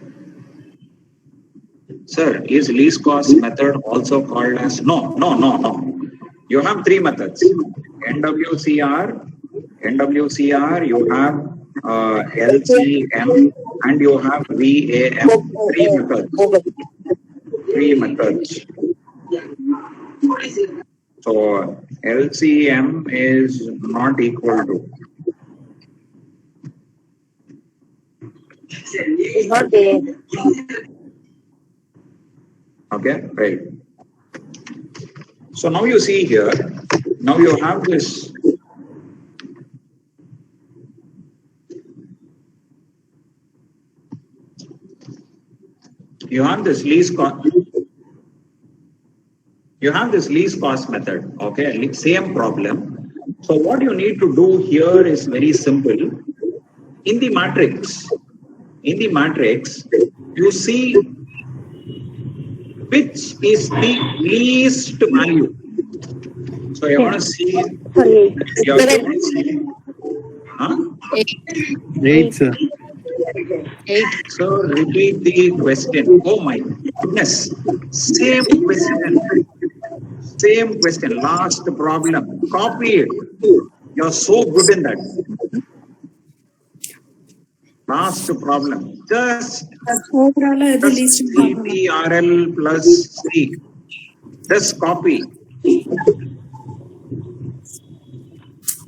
Sir, is least cost method also called as no. You have three methods. NWCR, you have LCM, and you have VAM. Three methods. So LCM is not equal to. It's not there. Okay, right. So now you see here, now you have this. You have this least cost. You have this least cost method. Okay, same problem. So what you need to do here is very simple. In the matrix, you see which is the least value. So you want to see. You have to see. Huh? 8, sir. 8. So repeat the question. Oh my goodness. Same question. Last problem. Copy it. You're so good in that. Last problem. Just CPRL plus C. Just copy.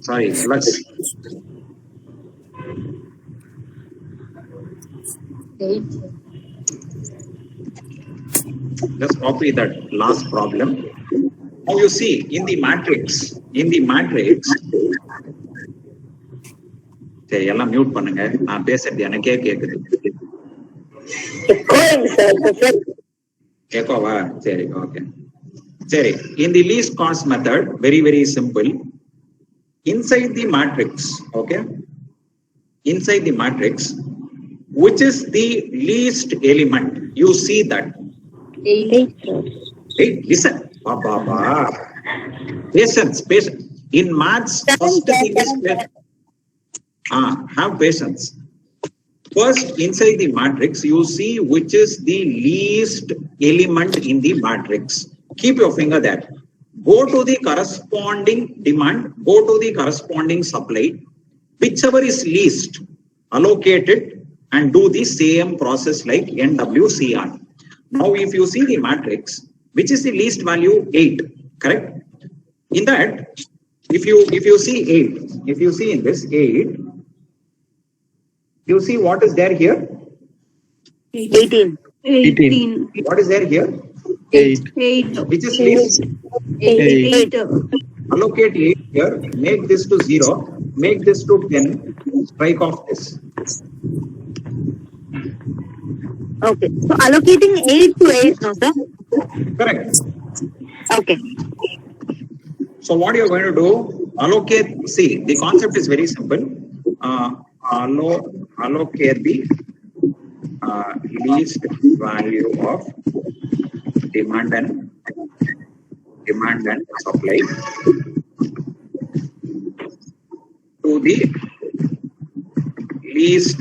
Sorry, plus. 8. Just copy that last problem. Now you see in the matrix. சரி எல்லாம் mute பண்ணுங்க, நான் பேசுறது எனக்கே கேக்குது. கேக்கோவா? சரி, okay. சரி, in the least cost method, very simple. Inside the matrix, okay? Inside the matrix, which is the least element? You see that. 8. Hey, listen. Patience. In maths, first thing is have patience. First, inside the matrix, you see which is the least element in the matrix. Keep your finger there. Go to the corresponding demand, go to the corresponding supply. Whichever is least, allocate it and do the same process like NWCR. Now, if you see the matrix, which is the least value? 8, correct? In that, if you see 8, if you see in this 8, you see what is there here? 18. What is there here? 8. Which is least? 8. Allocate 8 here, make this to 0, make this to 10, strike off this. Okay. So allocating 8 to 8, no sir? Correct. Okay. So what you're going to do, allocate, see, the concept is very simple. Allocate the least value of demand and supply to the least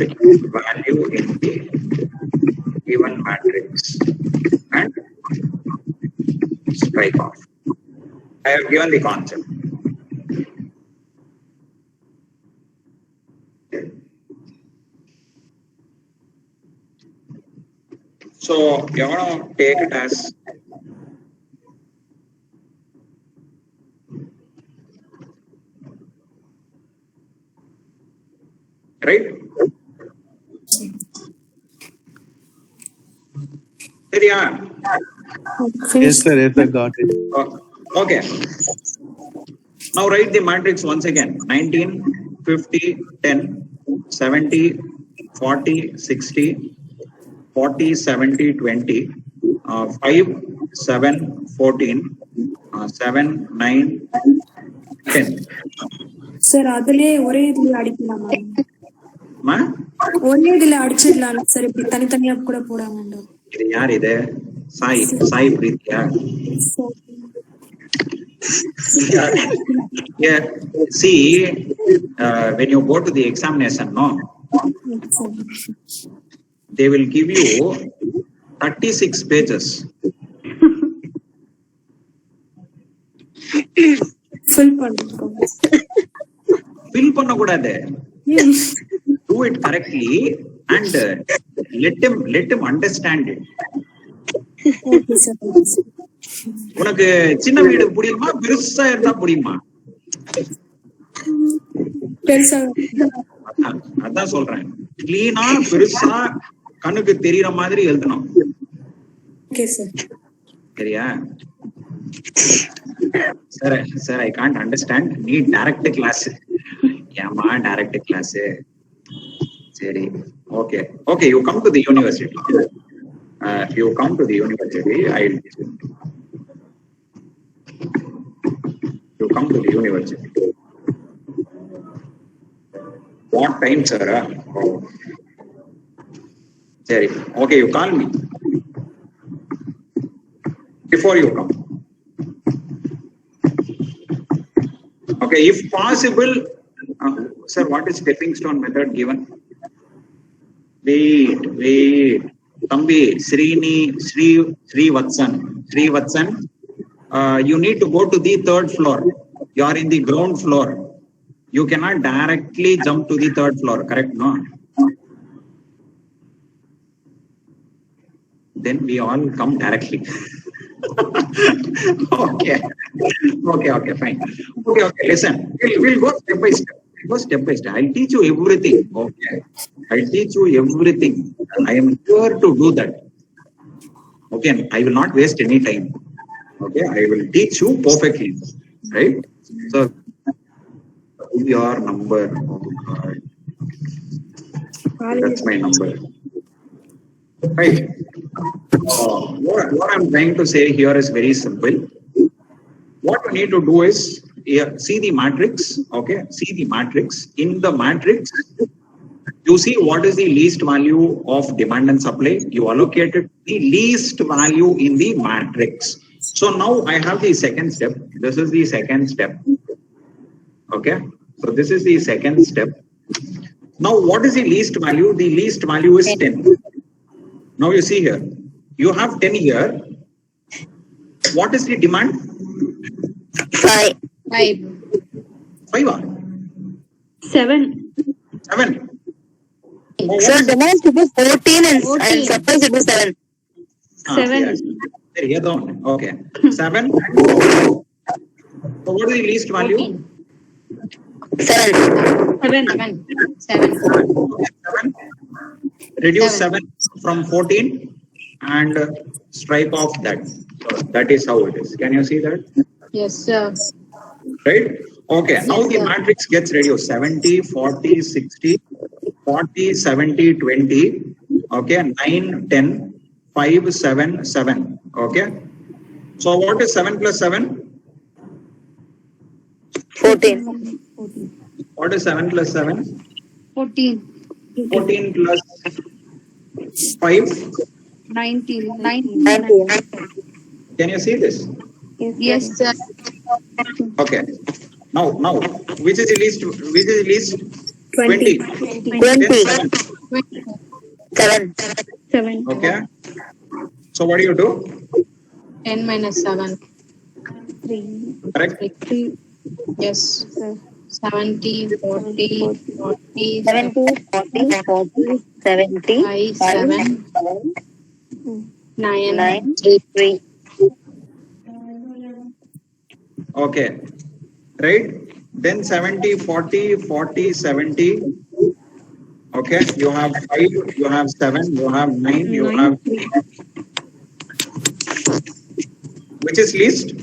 value in the given matrix and strike off. I have given the concept. So you're going to take it as right? Yeah. Yes, sir. Yes, I got it. Okay. Now write the matrix once again. 19, 50, 10, 70, 40, 60, 40, 70, 20, 5, 7, 14, 7, 9, 10. Sir அதுலயே ஒரே இதுல அடிக்கலாமா? Ma? ஒரே இதுல அடிச்சிடலாம் sir, இப்படி தனித்தனியா கூட போட வேண்டாம். இது யார் இது? Sai பிரீத்தியா? Yeah. See, when you go to the examination, no, they will give you 36 pages. Fill பண்ண கூடாது. Do it correctly and let him understand it. Okay, sir. உனக்கு சின்ன வீடு புரியுமா, பெருசா இருந்தா புரியுமா? பெருசா. அதான் சொல்றேன், கிளீனா பெருசா கண்ணுக்கு தெரியற மாதிரி எழுதணும். Okay, sir. சரியா? Sir, I can't understand. Need direct class. ஏமா direct class? சரி, okay, you come to the university. You come to the university. You come to the university. What time, sir? Oh. Sorry. Okay, you call me before you come. Okay, if possible, sir, what is stepping stone method given? Wait. Tambi, Srivatsan. You need to go to the 3rd floor. You are in the ground floor. You cannot directly jump to the 3rd floor, correct? No? Then we all come directly. Okay, fine. Okay, listen. We'll go step by step. I'll teach you everything. Okay, I'll teach you everything. I am here to do that. Okay, I will not waste any time. Okay, I will teach you perfectly. Right? So, your number. Oh God. That's my number. Right. What I'm trying to say here is very simple. What we need to do is see the matrix. Okay, see the matrix. In the matrix, you see what is the least value of demand and supply. You allocated the least value in the matrix. So now I have the second step. This is the second step. Okay, so this is the second step. Now what is the least value? The least value is 10. Now you see here, you have 10 here. What is the demand? 5. 5 or 7. 7. Oh, So demand should be 14 and supply should be 7. 7. Yes. Okay. 7. So what is the least value? 7. 7. Reduce 7 from 14 and strike off that. So that is how it is. Can you see that? Yes, sir. Right? Okay, now the matrix gets reduced. 70, 40, 60, 40, 70, 20. Okay, 9, 10, 5, 7, 7. Okay. So what is 7 plus 7? 14. What is 7 plus 7? 14. 14 plus 5? 19. 19. Can you see this? Yes, sir. Okay. Now, which is the least? 20. 20. 7. 7. Okay. So what do you do? 10 minus 7. 3. Correct? 3. Yes. 70, 40, 40, 70, 40, 40, 70, 5, 7, 9, 9, 3. 3. Okay. Right? Then 70, 40, 40, 70. Okay. You have 5, you have 7, you have 9, you have 3. Which is least?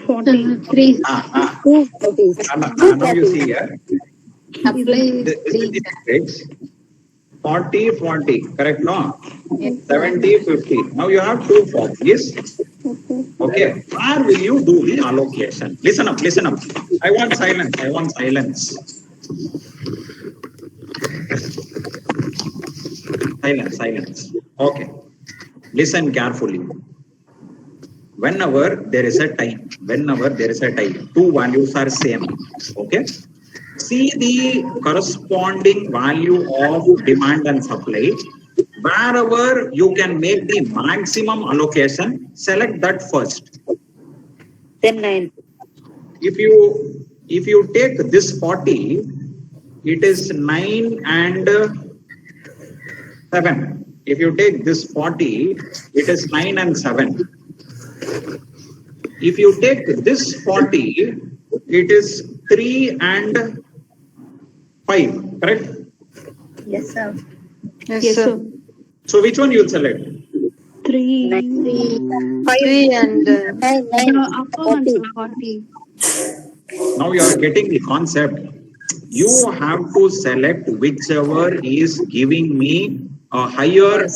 43. Now you see here. Apply This is 3. the matrix. 40, 40. Correct? No? Yes. 70, 50. Now you have 2 40s. Okay. Where will you do the allocation? Listen up. I want silence. Silence. Okay. Listen carefully. Whenever there is a time, 2 values are same. Okay. See the corresponding value of demand and supply. Wherever you can make the maximum allocation, select that first. Then 9. If you take this 40, it is 9 and 7. If you take this 40, it is 9 and 7. If you take this 40, it is 3 and 5. Correct? Yes, sir. Yes, sir. So which one you will select? 3. 3 and 9, 40. Now you are getting the concept. You have to select whichever is giving me a higher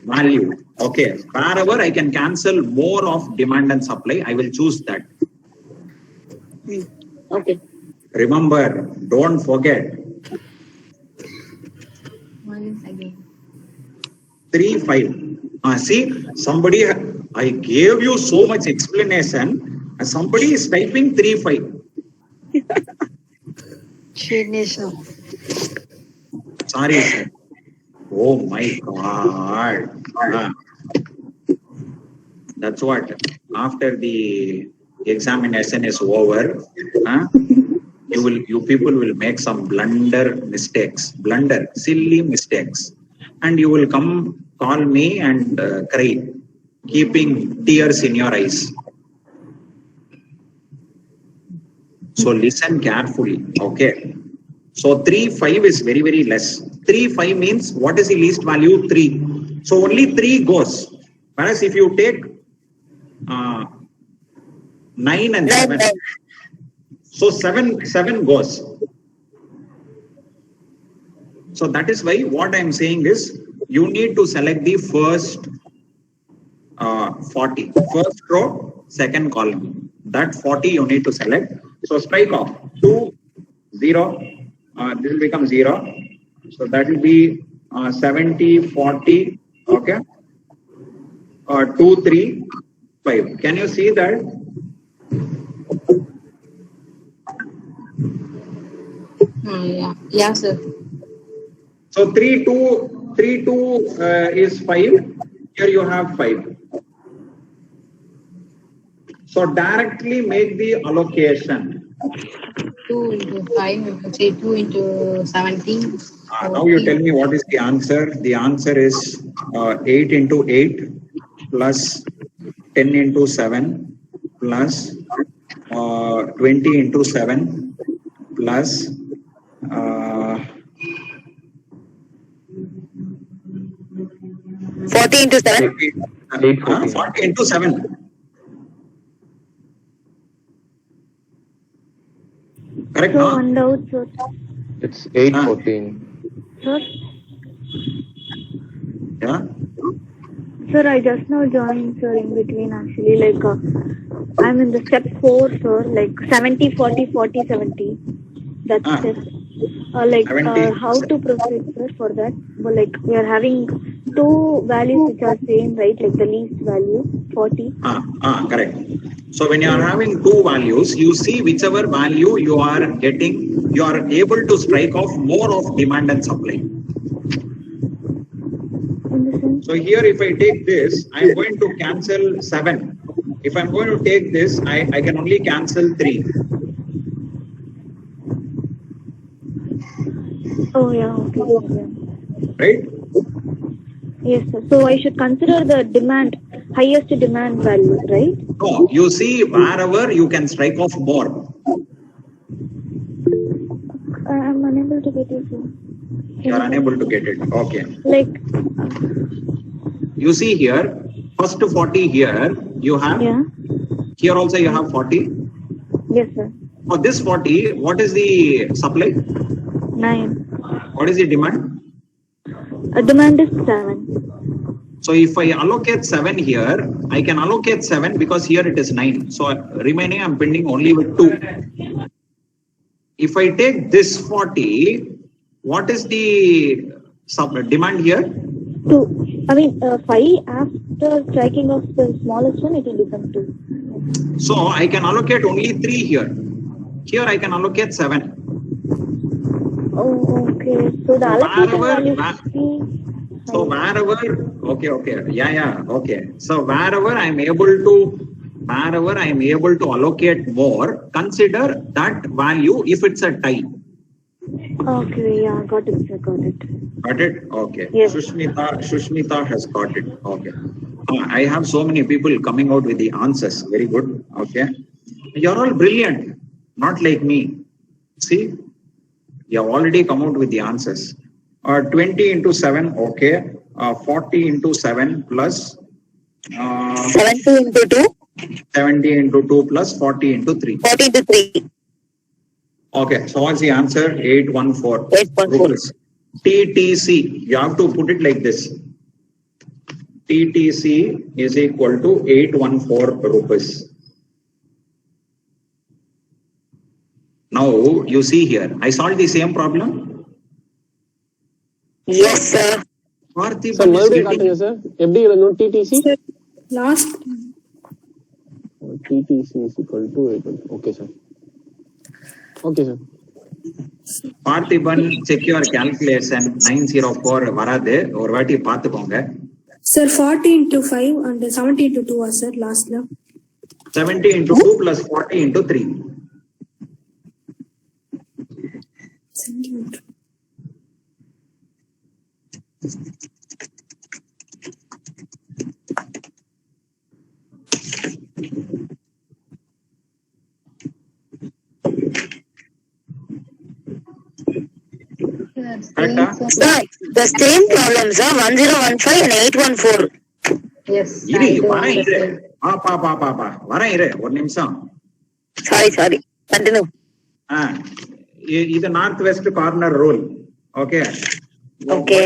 value. Okay. Wherever I can cancel more of demand and supply, I will choose that. Okay. Remember, don't forget. 3, 5. See, somebody, I gave you so much explanation. Somebody is typing 3, 5. Sorry, sir. Oh my God. That's what. After the examination is over, you people will make some silly mistakes. And you will come call me and cry, keeping tears in your eyes. So listen carefully, okay? So 3, 5 is very, very less. 3, 5 means what is the least value? 3. So only 3 goes. Whereas if you take 9 and 7, so 7 goes. So that is why what I am saying is you need to select the first 40. First row, second column. That 40 you need to select. So strike off 2, 0. This will become 0. So that will be 70, 40. Okay. 2, 3, 5. Can you see that? Yeah, sir. So 3, 2 is 5. Here you have 5. So directly make the allocation. 2 into 5, say 2 into 17. Now you tell me what is the answer. The answer is 8 into 8 plus 10 into 7 plus 20 into 7 plus 40 into 7. 40 into 7. Correct, So no? one doubt, sir. It's 814. Sir? Yeah. Sir, I just now joined, sir, in between actually. Like, I'm in the step 4, sir. Like 70, 40, 40, 70. That's it. Like, 70. how to proceed, sir, for that? Well, like, we are having two values which are same, right? Like the least value, 40. Correct. So when you are having two values, you see whichever value you are getting, you are able to strike off more of demand and supply. So here, if I take this, I am going to cancel 7. If I am going to take this, I can only cancel 3. Oh, yeah, okay. Right? Yes, sir. So I should consider the demand, highest demand values, right? No, you see wherever you can strike off more. I'm unable to get it, sir. You are unable to get it. Okay. Like, you see here, first 40 here, you have, yeah. Here also you have 40. Yes, sir. For this 40, what is the supply? 9. What is the demand? Demand is 7. So if I allocate 7 here, I can allocate 7 because here it is 9. So remaining I'm pending only with 2. If I take this 40, what is the demand here? 2. I mean, 5 after striking off the smallest one, it will become 2. So I can allocate only 3 here. Here I can allocate 7. Oh, okay. So the allocation value so wherever, okay. So wherever I am able to allocate more, consider that value if it's a tie. Okay, yeah, got it, sir, got it. Got it? Okay. Yes. Shushmita has got it. Okay. I have so many people coming out with the answers. Very good. Okay. You're all brilliant. Not like me. See? You have already come out with the answers. 20 into 7, okay. 40 into 7 plus 70 into 2. 70 into 2 plus 40 into 3. 40 into 3. Okay, so what's the answer? 814. 814. TTC, you have to put it like this. TTC is equal to 814 rupees. Now, you see here, I solved the same problem. Yes, sir. Sir, மறுபடியும் காட்டுங்க sir. எப்படி எழுதணும் TTC? Last. TTC is equal to 8. Okay, sir. Okay, sir. Parthiban, check your calculation. 904 வராது. ஒரு வாட்டி பார்த்துக்கோங்க. Sir, 40 into 5 and 70 into 2, sir, last la. 70 into 2 plus 40 into 3. Centimeter. The same problems are 1015 and 814. Yes. ஒரு நிமிஷம். Sorry. Continue. இது north west corner rule. Okay. Okay.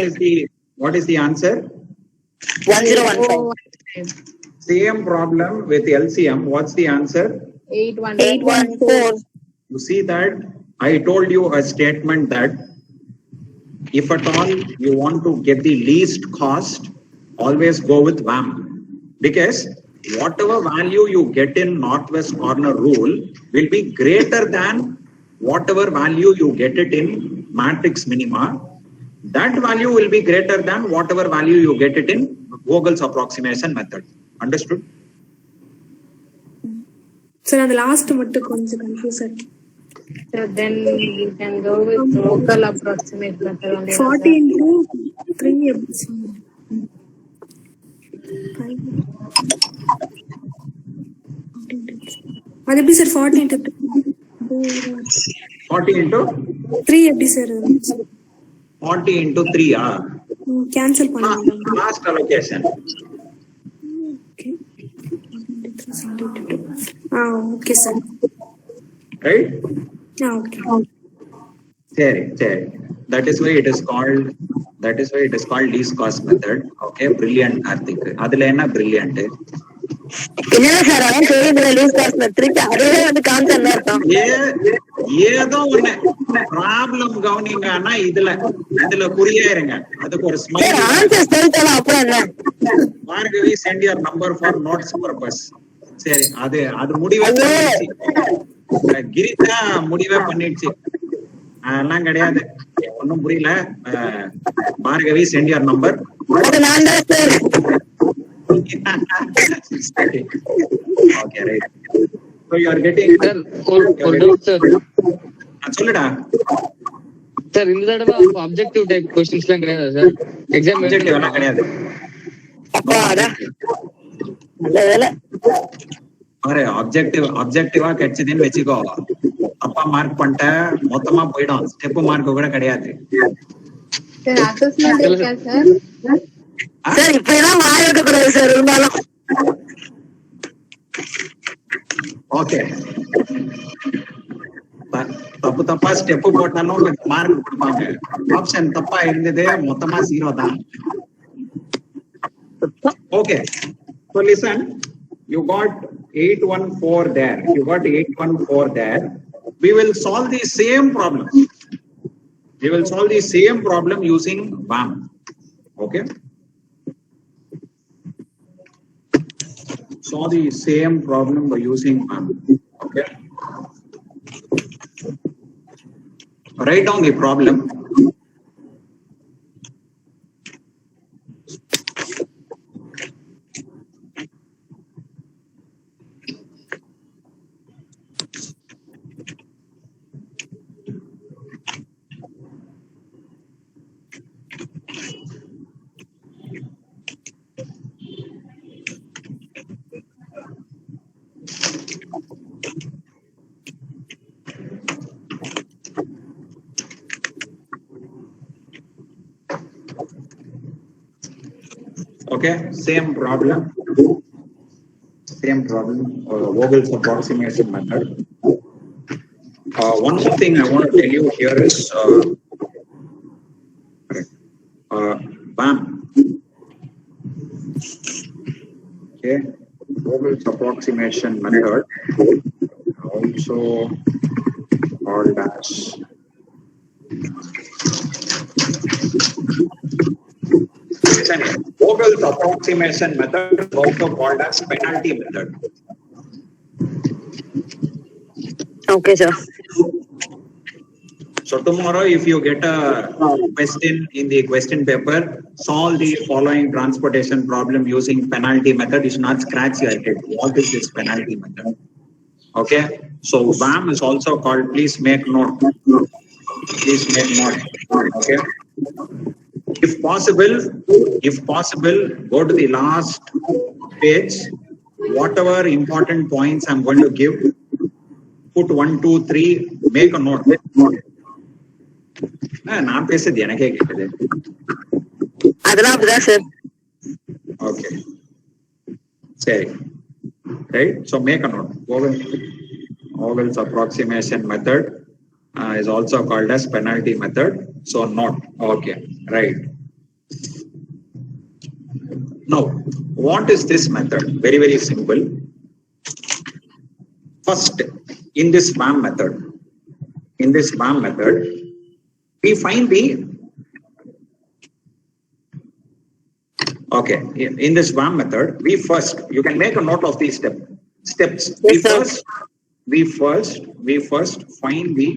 What is the answer? 1015. Same problem with LCM. What's the answer? 814. You see that I told you a statement that if at all you want to get the least cost, always go with VAM, because whatever value you get in northwest corner rule will be greater than whatever value you get it in matrix minima. That value will be greater than whatever value you get it in Vogel's approximation method. Understood? Sir, and the last mattu konja confused, sir. So then you can go with local approximate method only. 40 into 3. அது எப்படி sir 40 into 40 into 3 எப்படி sir 40 into 3 cancel பண்ணுங்க last allocation. Okay, sir. Right? Okay. சரி. That is why it is called least cost method. Okay, brilliant Karthik. அதுல என்ன brilliant? இல்ல sir அதான் தெரியுது லீஸ் காஸ்ட் மெட்ரிக் அதுவே வந்து கான்செப்ட் இருக்கும். ஏதோ ஒண்ணு ப்ராப்ளம் கவனிங்கன்னா இதுல புரியாயிருங்க. அதுக்கு ஒரு ஸ்மைல். ஆன்சர் சொல்லிட்டா அப்புறம் என்ன? Bhargavi send your number for notes purpose. சரி, அது முடிவே பண்ணிடுச்சு. கிரிதா முடிவே பண்ணிடுச்சு. அதெல்லாம் கிடையாது, ஒன்னும் புரியல. Bhargavi send your number. நான் தான் sir. Okay, right. So you are getting sir. சொல்லுடா சார். இந்த தடவை அப்ஜெக்டிவ் டைப் क्वेश्चंसலாம் கிடையாது சார். எக்ஸாம் அப்ஜெக்டிவ் எல்லாம் கிடையாது. அப்பாடா நல்ல வேளை. பாரு, அப்ஜெக்டிவா கிடைச்சதுன்னு வெச்சுக்கோ, அப்பா மார்க் பண்ணிட்ட மொத்தமா போயிடும். ஸ்டெப் மார்க் கூட கிடையாது. சார் அசஸ்மென்ட் இருக்கா சார்? சார் இப்பதான் வாயோட கூடாது சார் இருந்தாலும். ஓகே, தப்பா ஸ்டெப் போட்டாலும் மார்க் கொடுப்பாங்க. ஆப்ஷன் தப்பா இருந்தது, மொத்தமா 0 தான். Okay, so listen, you got 814 there. We will solve the same problem. Using BAM. Okay, solve the same problem by using BAM. Okay, write down the problem. Okay, same problem. Vogel's approximation method. One more thing I want to tell you here is BAM. Okay, Vogel's approximation method, also called as Vogel's approximation method is also called as penalty method. Okay, sir. So tomorrow, if you get a question in the question paper, solve the following transportation problem using penalty method. You should not scratch your head. What is this penalty method? Okay. So BAM is also called. Please make note. Okay. If possible, go to the last page. Whatever important points I'm going to give, put 1, 2, 3. Make a note. நான் பேசுறது எனக்கே கேக்குது. அதெல்லாம் அப்படிதான் sir. Okay, சரி, right. So make a note. Vogel's approximation method is also called as penalty method. So note. Okay, right. Now, what is this method? Very, very simple. First, in this BAM method, we find the, okay, in this BAM method, you can make a note of these steps. We first find the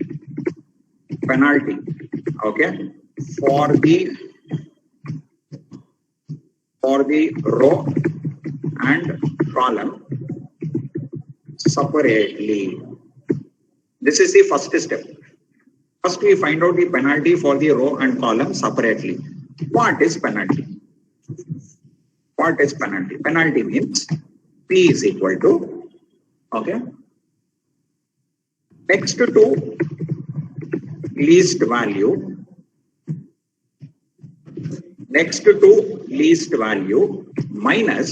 penalty, okay, for the row and column separately. This is the first step. First, we find out the penalty for the row and column separately. What is penalty? Penalty means P is equal to, okay, next to least value, minus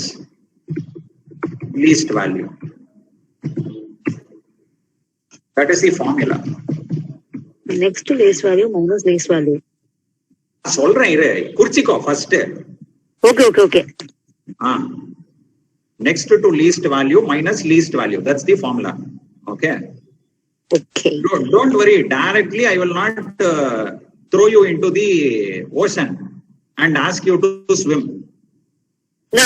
least value. That is the formula. Next to least value minus least value. சொல்றேன் இரு, குறிச்சிக்கோ first. Okay. Next to least value minus least value. That's the formula. Okay. Don't worry. Directly, I will not throw you into the ocean and ask you to swim. No.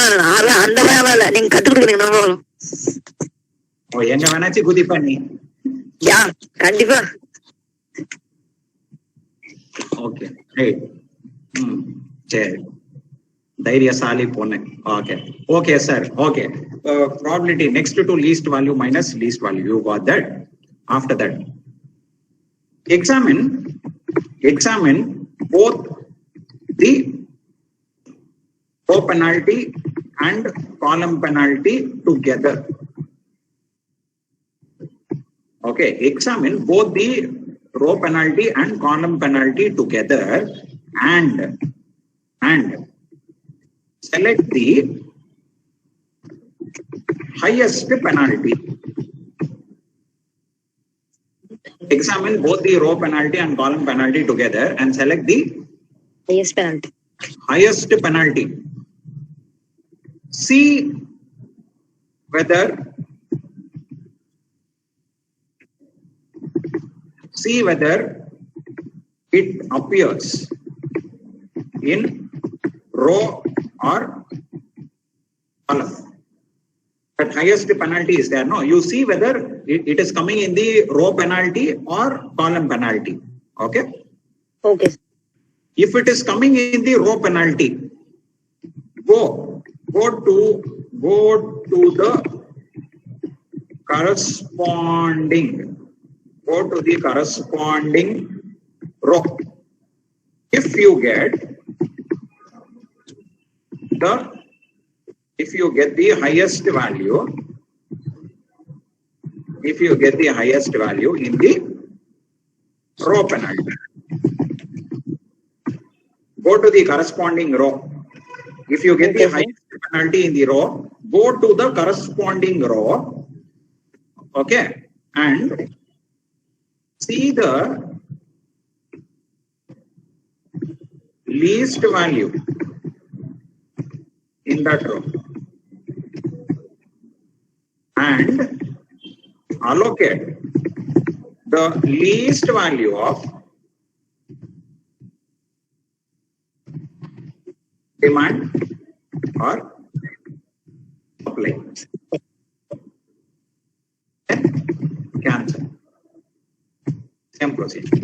அந்த வேலை நீங்க கத்து கொடுக்குறீங்க. ஓ, எங்க வேணாச்சு குதிப்பா நீ. யா, கண்டிப்பா. ஓகே. சரி. தைரியசாலி பொண்ணு. Okay sir. Okay. Probability next to least value minus least value. You got that? After that, examine both the row penalty and column penalty together. Okay, examine both the row penalty and column penalty together and select the highest penalty. Examine both the row penalty and column penalty together and select the highest penalty. See whether it appears in row or column. But highest penalty is there. No, you see whether it is coming in the row penalty or column penalty. Okay. If it is coming in the row penalty, go to the corresponding row. If you get the highest value, in the row penalty, go to the corresponding row. If you get the highest penalty in the row, go to the corresponding row. Okay, and see the least value in that row and allocate the least value of demand or supply. Cancel. Same procedure.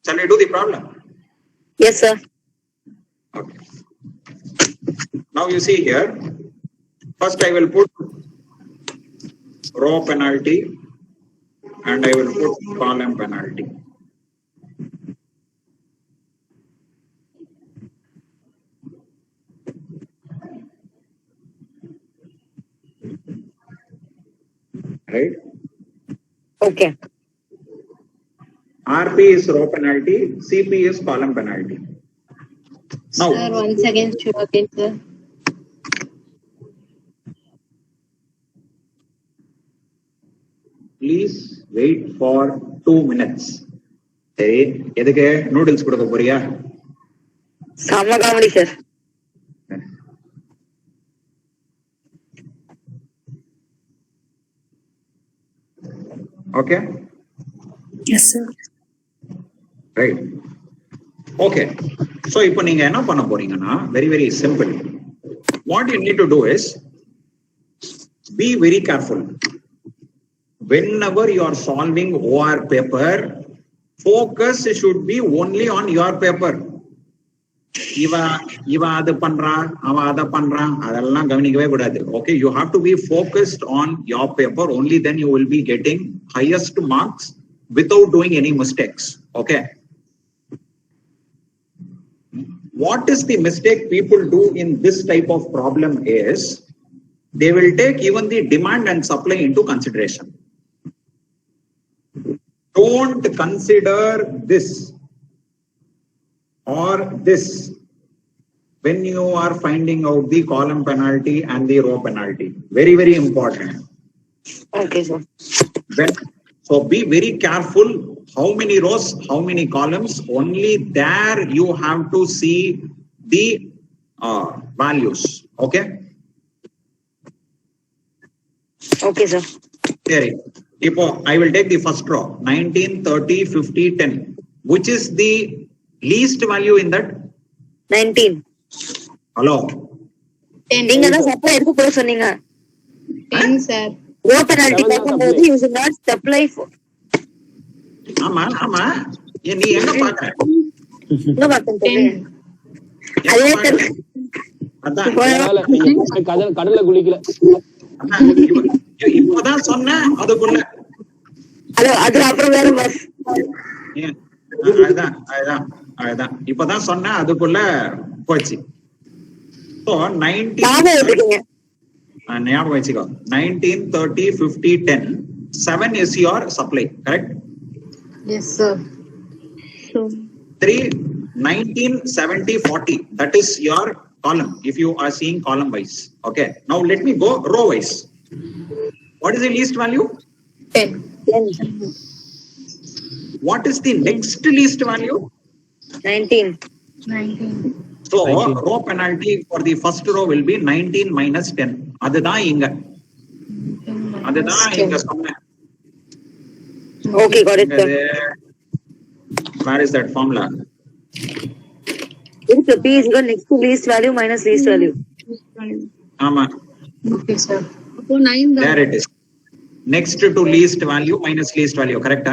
Shall I do the problem? Yes, sir. Okay. Now you see here, first I will put row penalty and I will put column penalty. Right? Okay. RP is row penalty, CP is column penalty. Now, Sir, once again, show again, sir. please wait for 2 minutes. சரி, எதுக்கு noodles கொடுக்க போறியா? செம்ம comedy sir. Okay? Yes, sir. Right. Okay. So, இப்போ நீங்க என்ன பண்ண போறீங்கன்னா, very simple. What you need to do is, be very careful. Whenever you are solving OR paper, focus should be only on your paper. இவ அது பண்றான், அவன் அதை பண்றான், அதெல்லாம் கவனிக்கவே கூடாது. Okay, you have to be focused on your paper. Only then you will be getting highest marks without doing any mistakes. Okay. What is the mistake people do in this type of problem is, they will take even the demand and supply into consideration. Don't consider this or this when you are finding out the column penalty and the row penalty. Very, very important. Okay, sir. So be very careful. How many rows, how many columns? Only there you have to see the values. Okay. Okay, sir. I will take the first row. 19, 30, 50, 10. Which is the least value in that? 19. Hello. 10. நீங்க தான் supply எடுக்க போற சொன்னீங்க. 10 sir. Row penalty பார்க்கும்போது you should not supply for. ஆமா. நீ எங்க பாக்குற? எங்க பாக்குறீங்க? அதே அதான் கடல்ல குளிக்கல. இப்பதான் சொன்னேன் அதுக்குள்ள. அது அப்புறம் வேற பஸ். அதுதான் இப்பதான் சொன்னேன் அதுக்குள்ள போச்சு. So 19 ஞாபகம் வச்சுக்கோ. 19, 30, 50, 10. 7 is your supply, correct? Yes, sir. 3, 19, 70, 40. That is your column if you are seeing column wise. Okay. Now let me go row wise. What is the least value? 10. What is the next least value? 19. So row penalty for the first row will be 19 minus 10. அதுதான் இங்க சொன்னேன். Okay, got it, sir. Where is that formula? It's P is equal next to least value minus least value. ஆமா. Okay, sir. There it is. Next to least value minus least value, correct?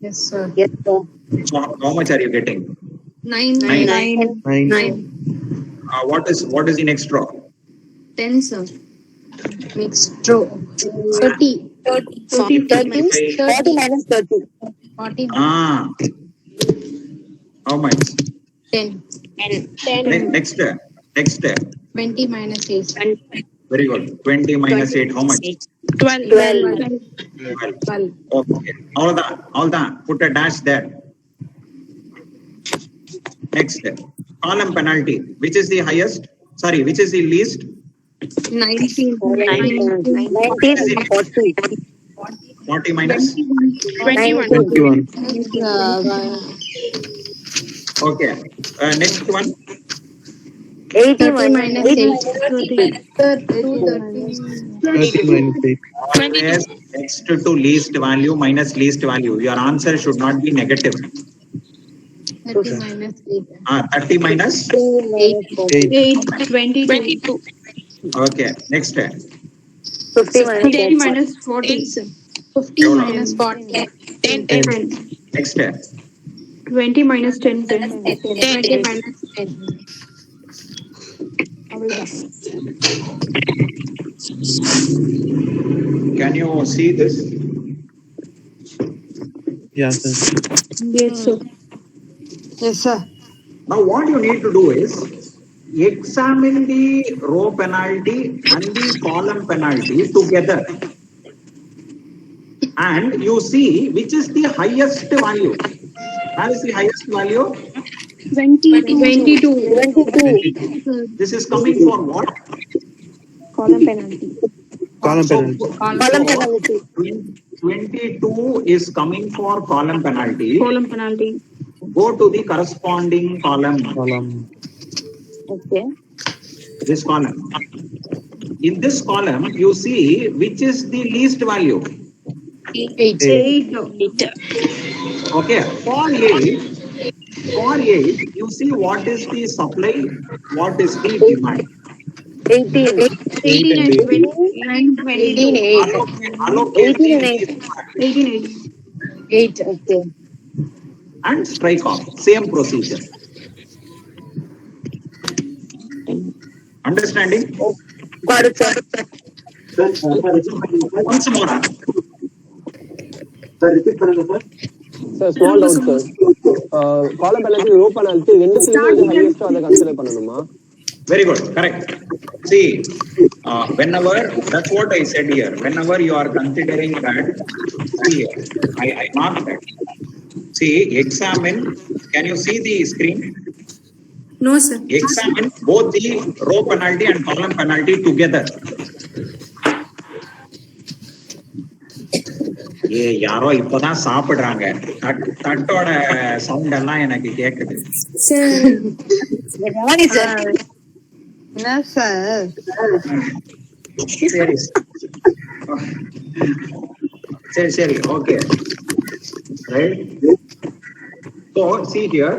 Yes, sir. Yes, sir. So how much are you getting? 9. What is the next row? 10, sir. Next row. 30. 40 minus 30. 40. How much? 10. Next. 20 minus 8. Very good. 20 minus 8. How much? 12. Okay. All that. Put a dash there. Next. Column penalty. Which is the highest? Sorry, which is the least? 19. 40 minus? 21. Okay. Next one. 80 minus 8. 30 minus 8. Always next to least value minus least value. Your answer should not be negative. 30 minus 8. 30 minus? 8. 22. Okay. Next. 50 minus 40. 50 minus 40. 10. Next. 20 minus 10. 20 minus 10. Can you see this? Yeah, sir. Yes, sir. Yes, sir. Now what you need to do is examine the row penalty and the column penalty together. And you see which is the highest value. What is the highest value? 22. This is coming for what? Column penalty. Column penalty. Column penalty. 22 is coming for column penalty. Go to the corresponding column. Okay. This column. In this column, you see which is the least value. 8. Okay. For 8, you see what is the supply, what is the demand. 18 and 20. Allocate 8. Okay. And strike off. Same procedure. Understanding? Got it, sir. Once more. Sir, repeat பண்ணுங்க sir. Sir, small doubt, sir. Column penalty, row penalty, ரெண்டுத்துலயுமே highest அதை consider பண்ணணுமா? Very good. Correct. See, whenever, that's what I said here. Whenever you are considering that, see here, I mark that. See, examine. Can you see the screen? No, sir. Examine both the row penalty and column penalty together. யாரோ இப்பதான் சாப்பிடுறாங்க. தட்டோட sound எல்லாம் எனக்கு கேக்குது. என்ன sir? சரி okay. Right. So see here,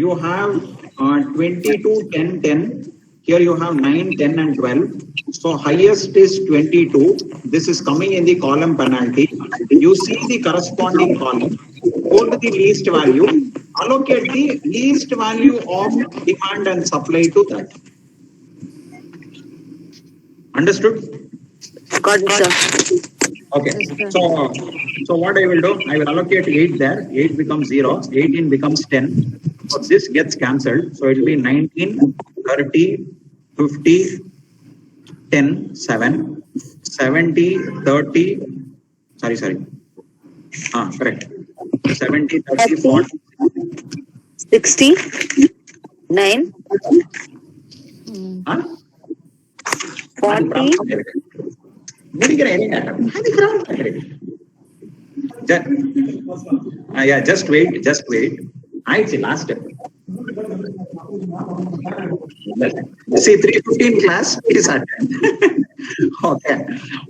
you have 22, 10, 10. Here you have 9, 10 and 12. So highest is 22. This is coming in the column penalty. You see the corresponding column. Go to the least value. Allocate the least value of demand and supply to that. Understood? Got it, sir. Okay. So what I will do, I will allocate 8 there. 8 becomes 0. 18 becomes 10. So this gets cancelled. So it will be 19, 30, 50, 10, 7, 70, 30. Sorry. Correct. 70, 30, 40. 60, 9, 40. Just wait. It's last step. See, 3:15 class is attend.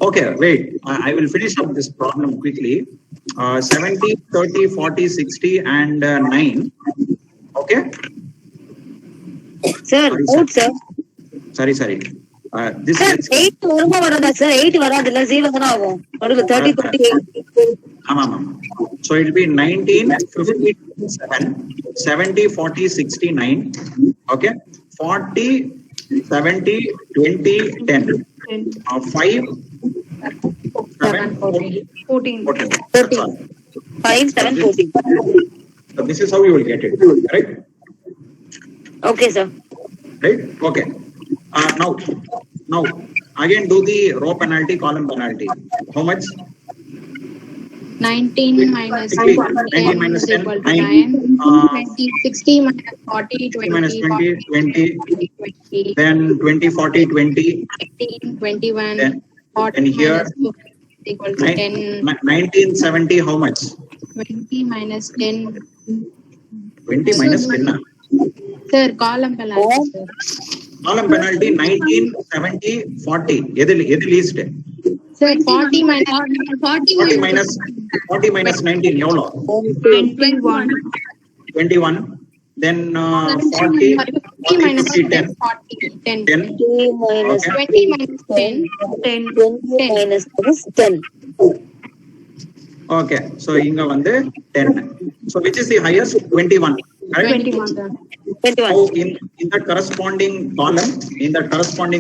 Okay, wait. I will finish up this problem quickly. 70, 30, 40, 60 and 9. Okay? Sir, out, sir. Sorry. This Sir, is 8 வருமா வராதா sir? 8 வராதுல்ல, 0 தான ஆகும். நடுவுல 30, 38. ஆமா. So it will be 19, 57, 70, 40, 69. Okay? 40, 70, 20, 10. 5, 7, 14. 5, 7, 14. So this is how you will get it, right? Okay, sir. Right? Okay. Now, again do the row penalty, column penalty. How much? 19 minus 10 is equal to 9. 60 minus 40, 20, minus 20, 20. 20. Then 20, 40, 20. 18, 21. Then, 40 and here minus 2 is equal to 10. 1970, how much? 20 minus 10. 20 minus 10. Sir, column penalty, sir. Column penalty 19, 70, 40. Edu least? Sir, 40 minus 19, yolo? 21. Then 40 minus 10. 10. 2 minus 20 minus 10. 10 minus 10. Okay, so inga vande 10. So which is the highest? 21. Right? 21. So in that corresponding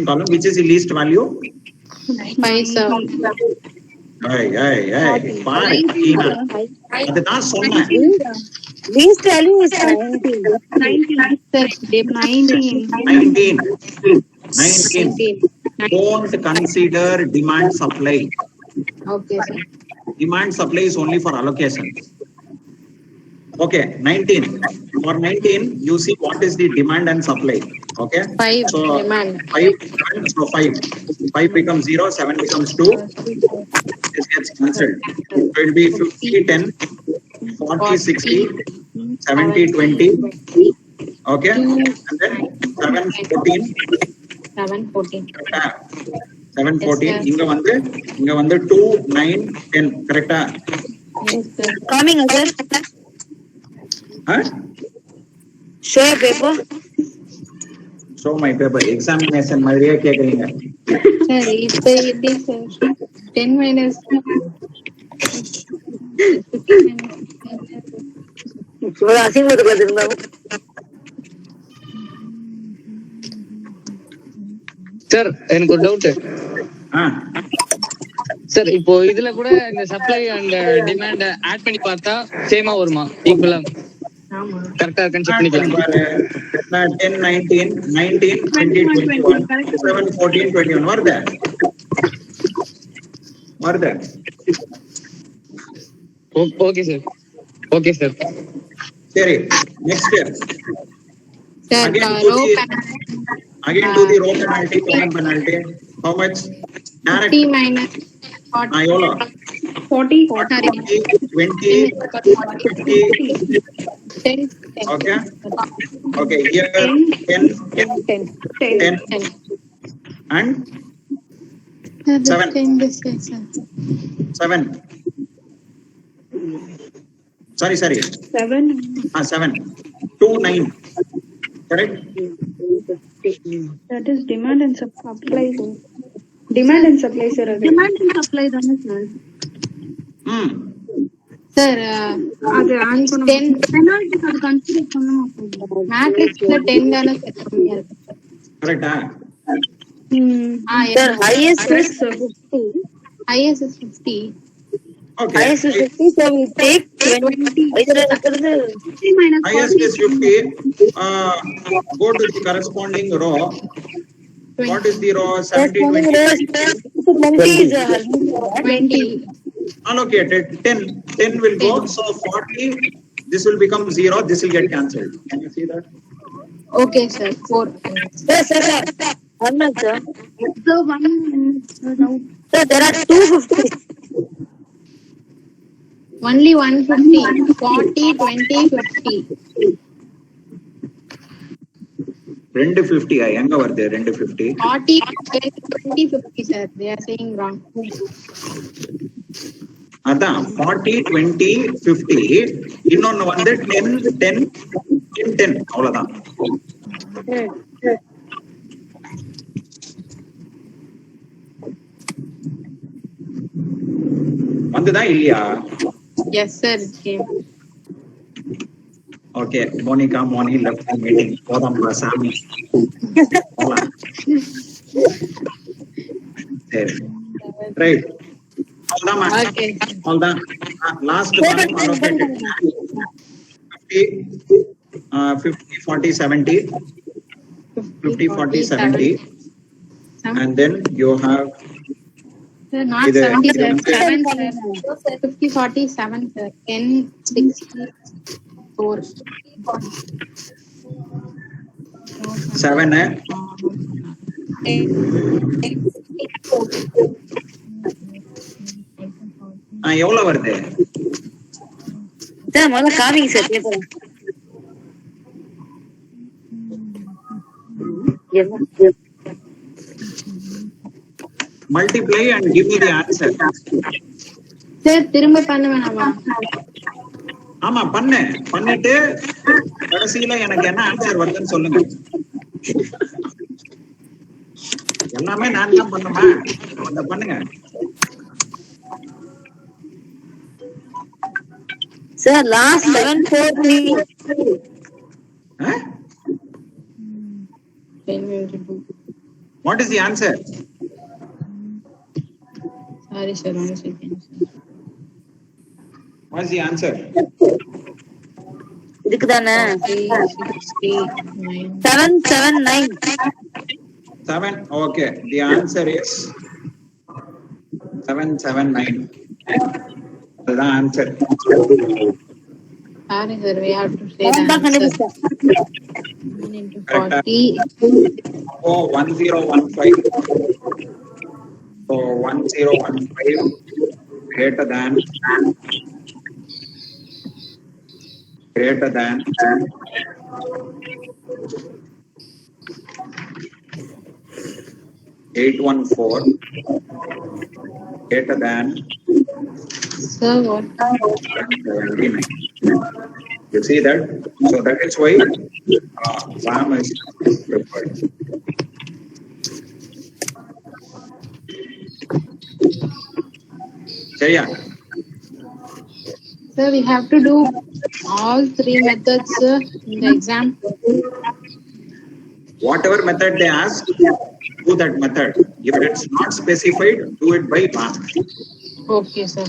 column, which is the least value? 5, sir. அதுதான் சொன்னேன். Least value is 19. 19. Don't consider demand supply. Okay, sir. Demand supply is only for allocation. Okay, 19. For 19, you see what is the demand and supply. Okay. 5 so demand. 5. So 5. 5 becomes 0. 7 becomes 2. This gets cancelled. So it will be 50, 10, 40, 60, 70, 20. Okay. And then 7, 14. 7, 14. 7, 14. Inga வந்து 2, 9, 10. Correct? Yes, sir. Coming, sir. Huh? Show your paper. Show my paper. Examination மாதிரியே கேக்குறீங்க. Sir, இப்போ எப்படி sir? 10 minus 15 அசிங்கத்துக்கு வந்திருந்தாங்க. Sir எனக்கு ஒரு doubt. Sir இப்போ இதுல கூட இந்த சப்ளை அண்ட் டிமாண்ட் ஆட் பண்ணி பார்த்தா சேமா வருமா? ஈக்குவலா கரெக்டா இருக்கான்னு செக் பண்ணிக்கலாம். 10, 19, 20, 21, 7, 14, 21 வருது. Okay sir. சரி, next Sir, Again row to the row penalty, column penalty. How much? 50 minus 40. Yola. 40. 40, 20, 50. 10. Okay. Okay. Here 10, 10, and 7. 7. Sorry. 7. 7. 2, 9. Correct? That is demand and supply. Demand and supply, sir. Demand and supply, sir. Sir, அது on பண்ண 10 penalty அது consider பண்ண மாட்டோம். மேட்ரிக்ஸ்ல 10 தான sir கம்மியா இருக்கு. கரெக்ட்டா? Sir, highest is 50. Highest is 50. Okay. Highest is 50, so we take 20. Highest is 50. Go to the corresponding row. 20. What is the row? 70, 20. 20 is 20. Allocated. 10 will go. So 40. This will become 0. This will get cancelled. Can you see that? Okay, sir. 4. Sir. 1 minute, sir. So 1 minute. Sir, there are 250. Only 150. 40, 20, 50. 250. எங்க வருது 250? 40, 20, 50, sir. They are saying wrong. அதான் 40, 20, 50. இன்னொன்னு வந்து 10, 10 அவ்வளவுதான். வந்துதா இல்லையா? Yes, sir. It came. Okay, Moni left the meeting. Podam Prasami. Right. Okay. All done. Last one allocated. 50, 40, 70. 50, 40, 70. And then you have. Sir, not 70, sir. 7, sir. 50, 40, 7, sir. 10, 60, 4. 7, எவ்வளவு வருது? Sir முதல்ல காமிங்க sir paper. Multiply and give me the answer. Sir, திரும்ப பண்ண வேணாமா? ஆமா பண்ணிட்டு கடைசியில எனக்கு என்ன ஆன்சர் வருதுன்னு சொல்லுங்க. எல்லாமே நான் தான் பண்ணுமா? அத பண்ணுங்க. Sir, last 743. What is the answer? Sorry, sir. 1 second. What is the answer? இதுக்குதானே 779. 7. Okay. The answer is 779. That's the answer. Sorry, sir. We have to say the answer. 1 into 40. Oh, 1015. So 1015 greater than 814 greater than Sir, what? 79. You see that? So that is why RAM is preferred. Jaya. Sir, we have to do all 3 methods in the exam. Whatever method they ask, do that method. If it's not specified, do it by RAM. Okay, sir.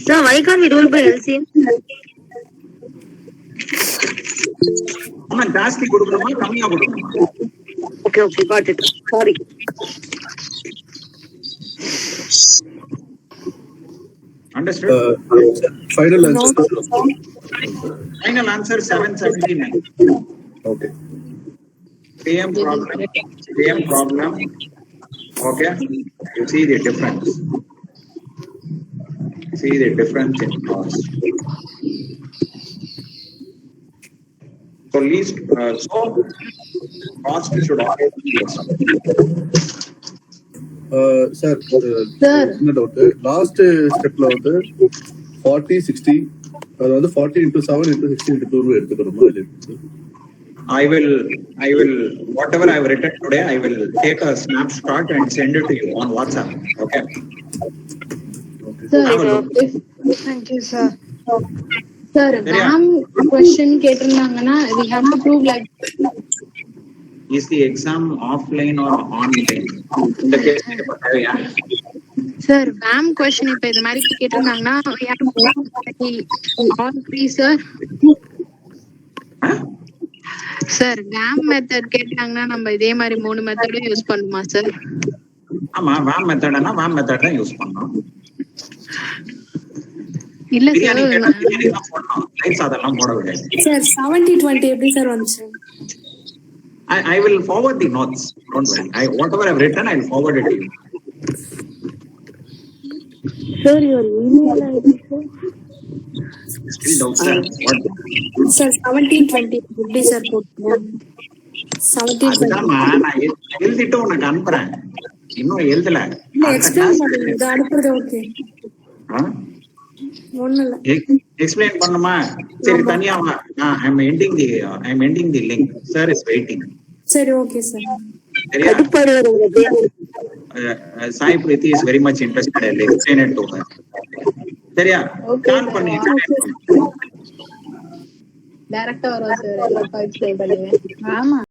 Sir, why can't we do it by LCM? ஜாஸ்தி கொடுக்கணுமா கம்மியா கொடுக்கணுமா? Okay, got it. Sorry. Understood? Final answer. Final answer 779. Okay. Same problem. Okay, you see the difference. See the difference in cost. So least, so cost should always be less. Sir, last step la வந்து 40 60 அது வந்து 40 into 7 into 16 into 2 எடுத்துக்கணுமா இல்ல? I will whatever I have written today, I will take a snapshot and send it to you on WhatsApp. Okay. Sir, Thank you, sir. sir, exam question கேட்டிருந்தாங்கன்னா we have to prove like Is the exam offline or online? இந்த கேள்வி பத்தியா? sir, exam question இப்ப இது மாதிரி கேட்டிருந்தாங்கன்னா we have to prove all three, sir. Sir வேம் method கேட்டாங்கன்னா நம்ம இதே மாதிரி 3 மெத்தடும் யூஸ் பண்ணுமா சார்? ஆமா, வேம் மெத்தட்னா வேம் மெத்தட் தான் யூஸ் பண்ணனும். இல்ல சார், லைட்ஸ் அதெல்லாம் போட வேண்டாம் சார். 70-20 எப்படி சார் வந்துச்சு? I will forward the notes. Don't worry. Whatever I've written, I'll forward it to you. Sir, your email ID, sir? Still doubt, sir. What? Sir, 70-20 எப்படி sir போட்டுருங்க? 70-20. நான் எழுதிட்டு உனக்கு அனுப்புறேன். இன்னும் எழுதல. எக்ஸ்பிளைன் பண்ணுங்க. இது அனுப்புறது ஓகே. ஒண்ணும் இல்ல. எக்ஸ்பிளைன் பண்ணுமா? சரி, தனியா வா. I'm ending the link. Sir is waiting. சரி, ஓகே சார். சரியா? Sai Preeti is very much interested. I'll explain it to her. சரியா? கால் பண்ணி டைரக்டா வரோம் சார். எல்லா ஃபைல்ஸ் பே பண்ணுங்க. ஆமா.